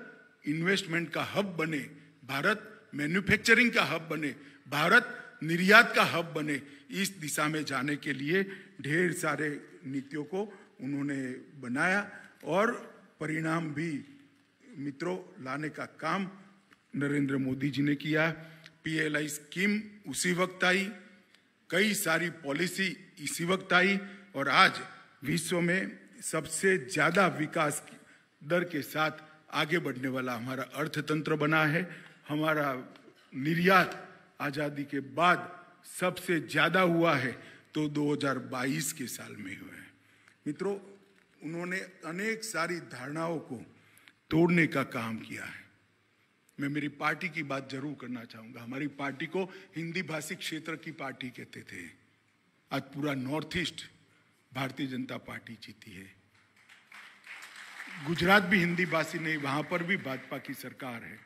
इन्वेस्टमेंट का हब बने, भारत मैन्युफैक्चरिंग का हब बने, भारत निर्यात का हब बने। इस दिशा में जाने के लिए ढेर सारे नीतियों को उन्होंने बनाया और परिणाम भी मित्रों लाने का काम नरेंद्र मोदी जी ने किया। पीएलआई स्कीम उसी वक्त आई, कई सारी पॉलिसी इसी वक्त आई और आज विश्व में सबसे ज्यादा विकास दर के साथ आगे बढ़ने वाला हमारा अर्थतंत्र बना है। हमारा निर्यात आजादी के बाद सबसे ज्यादा हुआ है तो 2022 के साल में हुआ है। मित्रों, उन्होंने अनेक सारी धारणाओं को तोड़ने का काम किया है। मैं मेरी पार्टी की बात जरूर करना चाहूंगा। हमारी पार्टी को हिंदी भाषी क्षेत्र की पार्टी कहते थे। आज पूरा north east Bharatiya Janata party जीती है। गुजरात भी हिंदी भाषी नहीं, वहां पर भी भाजपा की सरकार है।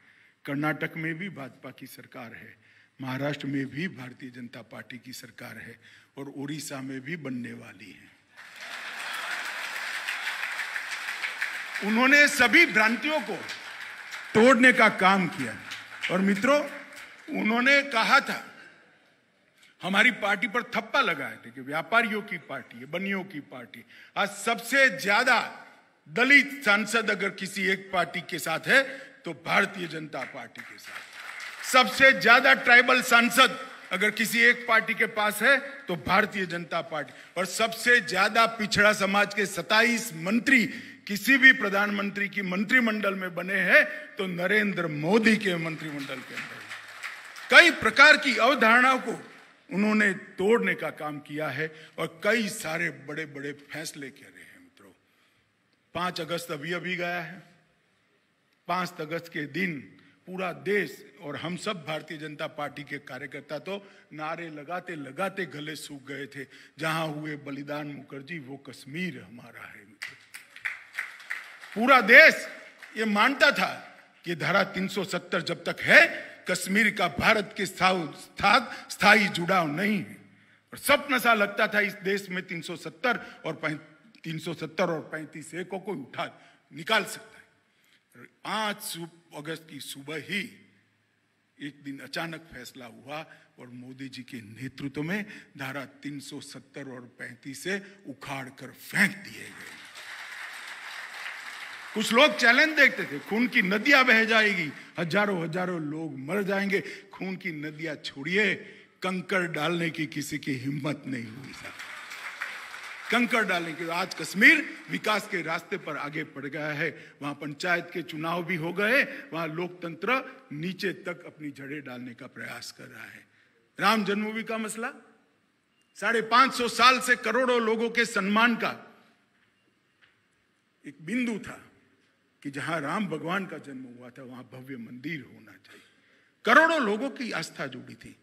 कर्नाटक में भी भाजपा की सरकार है, महाराष्ट्र में भी भारतीय जनता पार्टी की सरकार है और उड़ीसा में भी बनने वाली है। उन्होंने सभी भ्रांतियों को तोड़ने का काम किया और मित्रों, उन्होंने कहा था, हमारी पार्टी पर थप्पा लगाए थे कि व्यापारियों की पार्टी है, बनियों की पार्टी। आज सबसे ज्यादा दलित सांसद अगर किसी एक पार्टी के साथ है तो भारतीय जनता पार्टी के साथ। सबसे ज्यादा ट्राइबल सांसद अगर किसी एक पार्टी के पास है तो भारतीय जनता पार्टी। और सबसे ज्यादा पिछड़ा समाज के 27 मंत्री किसी भी प्रधानमंत्री की मंत्रिमंडल में बने हैं तो नरेंद्र मोदी के मंत्रिमंडल के अंदर। कई प्रकार की अवधारणाओं को उन्होंने तोड़ने का काम किया है और कई सारे बड़े बड़े फैसले किए हैं। मित्रों, 5 अगस्त अभी अभी गया है। 5 अगस्त के दिन पूरा देश और हम सब भारतीय जनता पार्टी के कार्यकर्ता तो नारे लगाते लगाते गले सूख गए थे, जहां हुए बलिदान मुखर्जी वो कश्मीर हमारा है। पूरा देश ये मानता था कि धारा 370 जब तक है कश्मीर का भारत के साथ स्थायी जुड़ाव नहीं है। और सपना सा लगता था इस देश में 370 और 35A को कोई उठा निकाल सकता है। 5 अगस्त की सुबह ही एक दिन अचानक फैसला हुआ और मोदी जी के नेतृत्व में धारा 370 और 35 उखाड़ कर फेंक दिए गए। कुछ लोग चैलेंज देखते थे, खून की नदियां बह जाएगी, हजारों हजारों लोग मर जाएंगे। खून की नदियां छोड़िए, कंकड़ डालने की किसी की हिम्मत नहीं हुई साहब। कंकड़ डालने के आज कश्मीर विकास के रास्ते पर आगे बढ़ गया है। वहां पंचायत के चुनाव भी हो गए, वहां लोकतंत्र नीचे तक अपनी जड़ें डालने का प्रयास कर रहा है। राम जन्मभूमि का मसला 550 साल से करोड़ों लोगों के सम्मान का एक बिंदु था कि जहां राम भगवान का जन्म हुआ था वहां भव्य मंदिर होना चाहिए। करोड़ों लोगों की आस्था जुड़ी थी।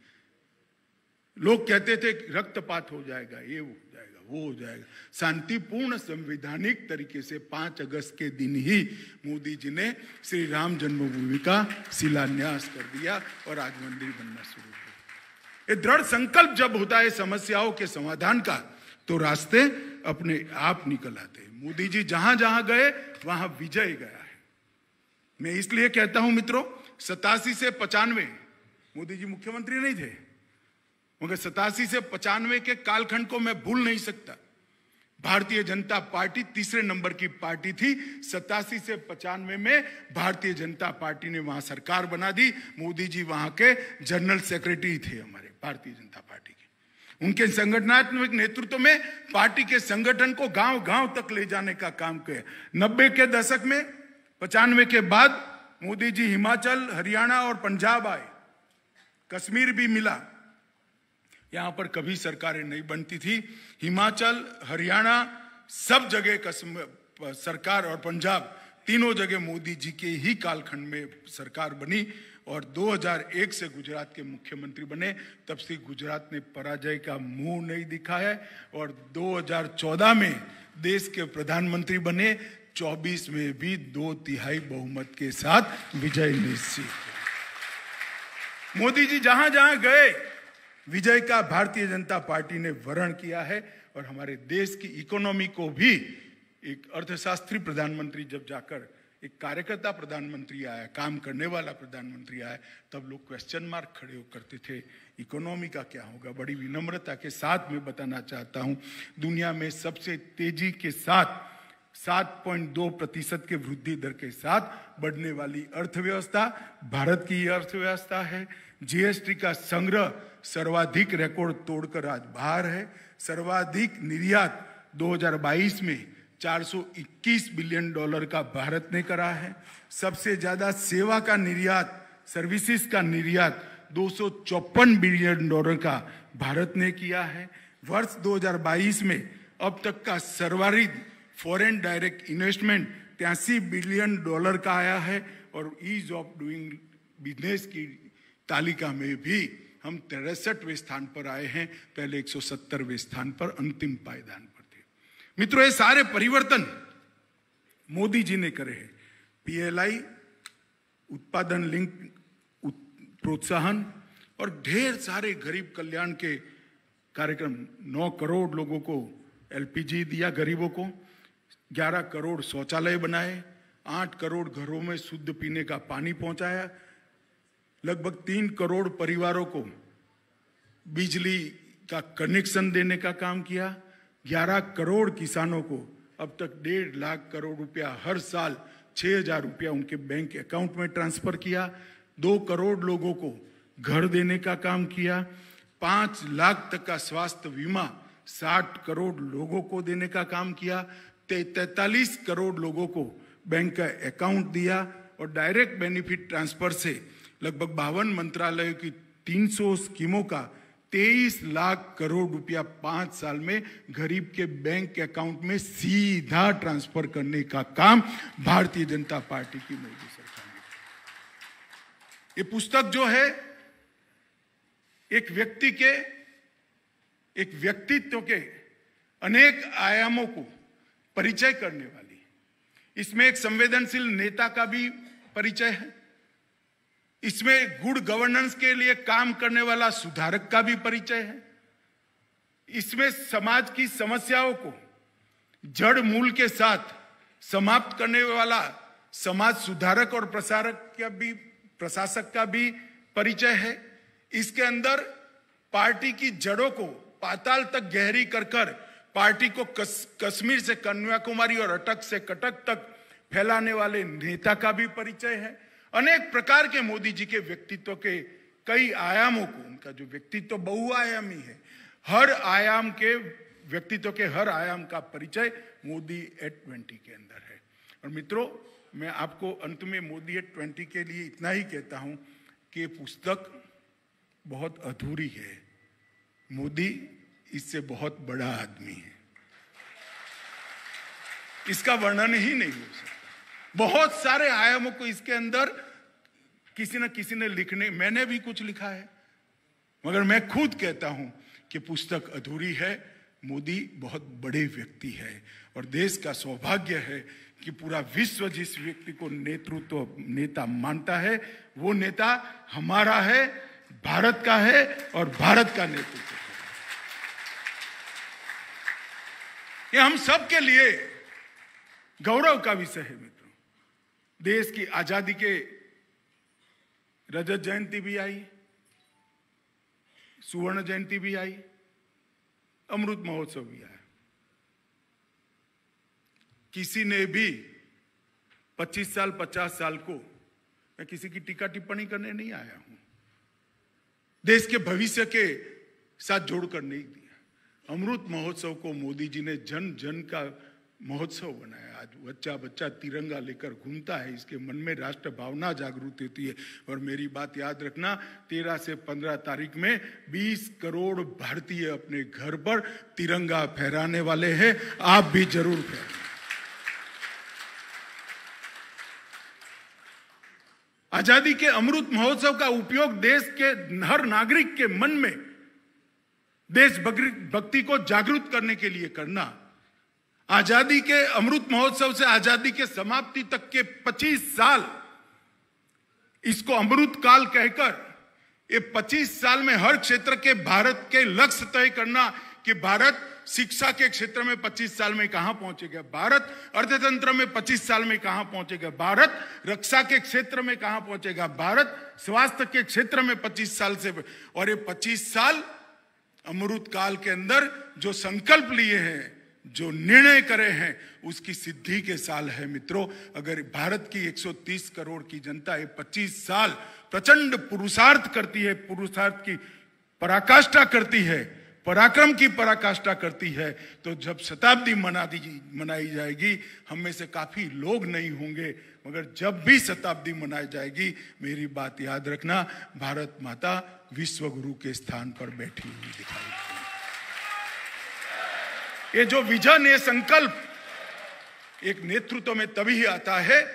लोग कहते थे रक्तपात हो जाएगा, ये हो जाएगा, वो हो जाएगा। शांतिपूर्ण संवैधानिक तरीके से 5 अगस्त के दिन ही मोदी जी ने श्री राम जन्मभूमि का शिलान्यास कर दिया और आज मंदिर बनना शुरू हुआ। ये दृढ़ संकल्प जब होता है समस्याओं के समाधान का तो रास्ते अपने आप निकल आते हैं। मोदी जी जहां जहां गए वहां विजय गया है। मैं इसलिए कहता हूं मित्रों, 87 से 95 मोदी जी मुख्यमंत्री नहीं थे, मगर 87 से 95 के कालखंड को मैं भूल नहीं सकता। भारतीय जनता पार्टी तीसरे नंबर की पार्टी थी। 87 से 95 में भारतीय जनता पार्टी ने वहां सरकार बना दी। मोदी जी वहां के जनरल सेक्रेटरी थे हमारे भारतीय जनता पार्टी के। उनके संगठनात्मक नेतृत्व में पार्टी के संगठन को गांव गांव तक ले जाने का काम किया। 90 के दशक में 95 के बाद मोदी जी हिमाचल, हरियाणा और पंजाब आए, कश्मीर भी मिला। यहां पर कभी सरकारें नहीं बनती थी। हिमाचल, हरियाणा सब जगह सरकार और पंजाब तीनों जगह मोदी जी के ही कालखंड में सरकार बनी और 2001 से गुजरात के मुख्यमंत्री बने। तब से गुजरात ने पराजय का मुंह नहीं दिखाया और 2014 में देश के प्रधानमंत्री बने। 24 में भी 2/3 बहुमत के साथ विजय निश्चित। मोदी जी जहां जहां गए विजय का भारतीय जनता पार्टी ने वर्ण किया है और हमारे देश की इकोनॉमी को भी एक अर्थशास्त्री प्रधानमंत्री जब जाकर एक कार्यकर्ता प्रधानमंत्री आया, काम करने वाला प्रधानमंत्री आया, तब लोग क्वेश्चन मार्क खड़े करते थे, इकोनॉमी का क्या होगा। बड़ी विनम्रता के साथ मैं बताना चाहता हूं, दुनिया में सबसे तेजी के साथ 7.2% के वृद्धि दर के साथ बढ़ने वाली अर्थव्यवस्था भारत की अर्थव्यवस्था है। जीएसटी का संग्रह सर्वाधिक रिकॉर्ड तोड़कर आज बाहर है। सर्वाधिक निर्यात 2022 में $421 बिलियन का भारत ने करा है। सबसे ज्यादा सेवा का निर्यात, सर्विसेज का निर्यात $254 बिलियन का भारत ने किया है। वर्ष 2022 में अब तक का सर्वाधिक फॉरेन डायरेक्ट इन्वेस्टमेंट $83 बिलियन का आया है और ईज ऑफ डूइंग बिजनेस की तालिका में भी हम 63वें स्थान पर आए हैं। पहले 170वें स्थान पर अंतिम पायदान पर थे। मित्रों, ये सारे परिवर्तन मोदी जी ने करे हैं। पीएलआई, उत्पादन लिंक प्रोत्साहन और ढेर सारे गरीब कल्याण के कार्यक्रम। 9 करोड़ लोगों को एलपीजी दिया, गरीबों को 11 करोड़ शौचालय बनाए, 8 करोड़ घरों में शुद्ध पीने का पानी पहुंचाया, लगभग 3 करोड़ परिवारों को बिजली का कनेक्शन देने का काम किया, 11 करोड़ किसानों को अब तक 1.5 लाख करोड़ रुपया हर साल 6,000 रुपया उनके बैंक अकाउंट में ट्रांसफर किया, 2 करोड़ लोगों को घर देने का काम किया, 5 लाख तक का स्वास्थ्य बीमा 60 करोड़ लोगों को देने का काम किया, 43 करोड़ लोगों को बैंक का अकाउंट दिया और डायरेक्ट बेनिफिट ट्रांसफर से लगभग 52 मंत्रालयों की 300 स्कीमों का 23 लाख करोड़ रुपया 5 साल में गरीब के बैंक अकाउंट में सीधा ट्रांसफर करने का काम भारतीय जनता पार्टी की मोदी सरकार ने। ये पुस्तक जो है एक व्यक्तित्व के अनेक आयामों को परिचय करने वाली। इसमें एक संवेदनशील नेता का भी परिचय है, इसमें गुड गवर्नेंस के लिए काम करने वाला सुधारक का भी परिचय है, इसमें समाज की समस्याओं को जड़ मूल के साथ समाप्त करने वाला समाज सुधारक और प्रशासक का भी परिचय है। इसके अंदर पार्टी की जड़ों को पाताल तक गहरी कर पार्टी को कश्मीर से कन्याकुमारी और अटक से कटक तक फैलाने वाले नेता का भी परिचय है। अनेक प्रकार के मोदी जी के व्यक्तित्व के कई आयामों को, उनका जो व्यक्तित्व बहुआयामी है, हर आयाम के व्यक्तित्व के हर आयाम का परिचय मोदी एट 20 के अंदर है। और मित्रों, मैं आपको अंत में मोदी एट 20 के लिए इतना ही कहता हूं कि ये पुस्तक बहुत अधूरी है। मोदी इससे बहुत बड़ा आदमी है, इसका वर्णन ही नहीं हो सकता। बहुत सारे आयामों को इसके अंदर किसी न किसी ने लिखने, मैंने भी कुछ लिखा है, मगर मैं खुद कहता हूं कि पुस्तक अधूरी है। मोदी बहुत बड़े व्यक्ति है और देश का सौभाग्य है कि पूरा विश्व जिस व्यक्ति को नेता मानता है, वो नेता हमारा है, भारत का है और भारत का नेतृत्व है। ये हम सब के लिए गौरव का विषय है मित्रों। देश की आजादी के रजत जयंती भी आई, सुवर्ण जयंती भी आई, अमृत महोत्सव भी आया। किसी ने भी 25 साल 50 साल को, मैं किसी की टीका टिप्पणी करने नहीं आया हूं, देश के भविष्य के साथ जोड़कर नहीं दिया। अमृत महोत्सव को मोदी जी ने जन जन का महोत्सव बनाया। आज बच्चा बच्चा तिरंगा लेकर घूमता है, इसके मन में राष्ट्र भावना जागृत होती है। और मेरी बात याद रखना, 13 से 15 तारीख में 20 करोड़ भारतीय अपने घर पर तिरंगा फहराने वाले हैं। आप भी जरूर फहराएं। आजादी के अमृत महोत्सव का उपयोग देश के हर नागरिक के मन में देशभक्ति को जागृत करने के लिए करना। आजादी के अमृत महोत्सव से आजादी के समाप्ति तक के 25 साल, इसको अमृत काल कहकर ये 25 साल में हर क्षेत्र के भारत के लक्ष्य तय करना कि भारत शिक्षा के क्षेत्र में 25 साल में कहां पहुंचेगा, भारत अर्थतंत्र में 25 साल में कहां पहुंचेगा, भारत रक्षा के क्षेत्र में कहां पहुंचेगा, भारत स्वास्थ्य के क्षेत्र में 25 साल से, और ये 25 साल अमृत काल के अंदर जो संकल्प लिए हैं, जो निर्णय करे हैं, उसकी सिद्धि के साल है मित्रों। अगर भारत की 130 करोड़ की जनता ये 25 साल प्रचंड पुरुषार्थ करती है, पुरुषार्थ की पराकाष्ठा करती है, पराक्रम की पराकाष्ठा करती है, तो जब शताब्दी मनाई जाएगी, हम में से काफी लोग नहीं होंगे, मगर जब भी शताब्दी मनाई जाएगी, मेरी बात याद रखना, भारत माता विश्व गुरु के स्थान पर बैठी हुई दिखाई देगी। ये जो विजन, ये संकल्प एक नेतृत्व में तभी आता है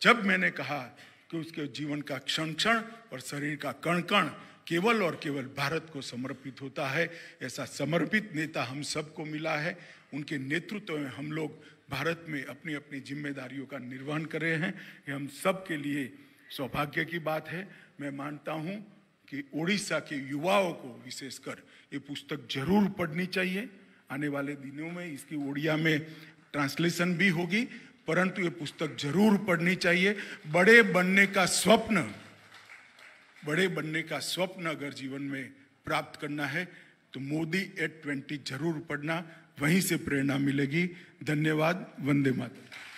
जब मैंने कहा कि उसके जीवन का क्षण क्षण और शरीर का कण कण केवल और केवल भारत को समर्पित होता है। ऐसा समर्पित नेता हम सबको मिला है। उनके नेतृत्व में हम लोग भारत में अपनी अपनी जिम्मेदारियों का निर्वहन कर रहे हैं। ये हम सब के लिए सौभाग्य की बात है। मैं मानता हूं कि ओडिशा के युवाओं को विशेषकर ये पुस्तक जरूर पढ़नी चाहिए। आने वाले दिनों में इसकी ओडिया में ट्रांसलेशन भी होगी, परंतु ये पुस्तक जरूर पढ़नी चाहिए। बड़े बनने का स्वप्न अगर जीवन में प्राप्त करना है तो मोदी एट 20 जरूर पढ़ना, वहीं से प्रेरणा मिलेगी। धन्यवाद। वंदे मातरम।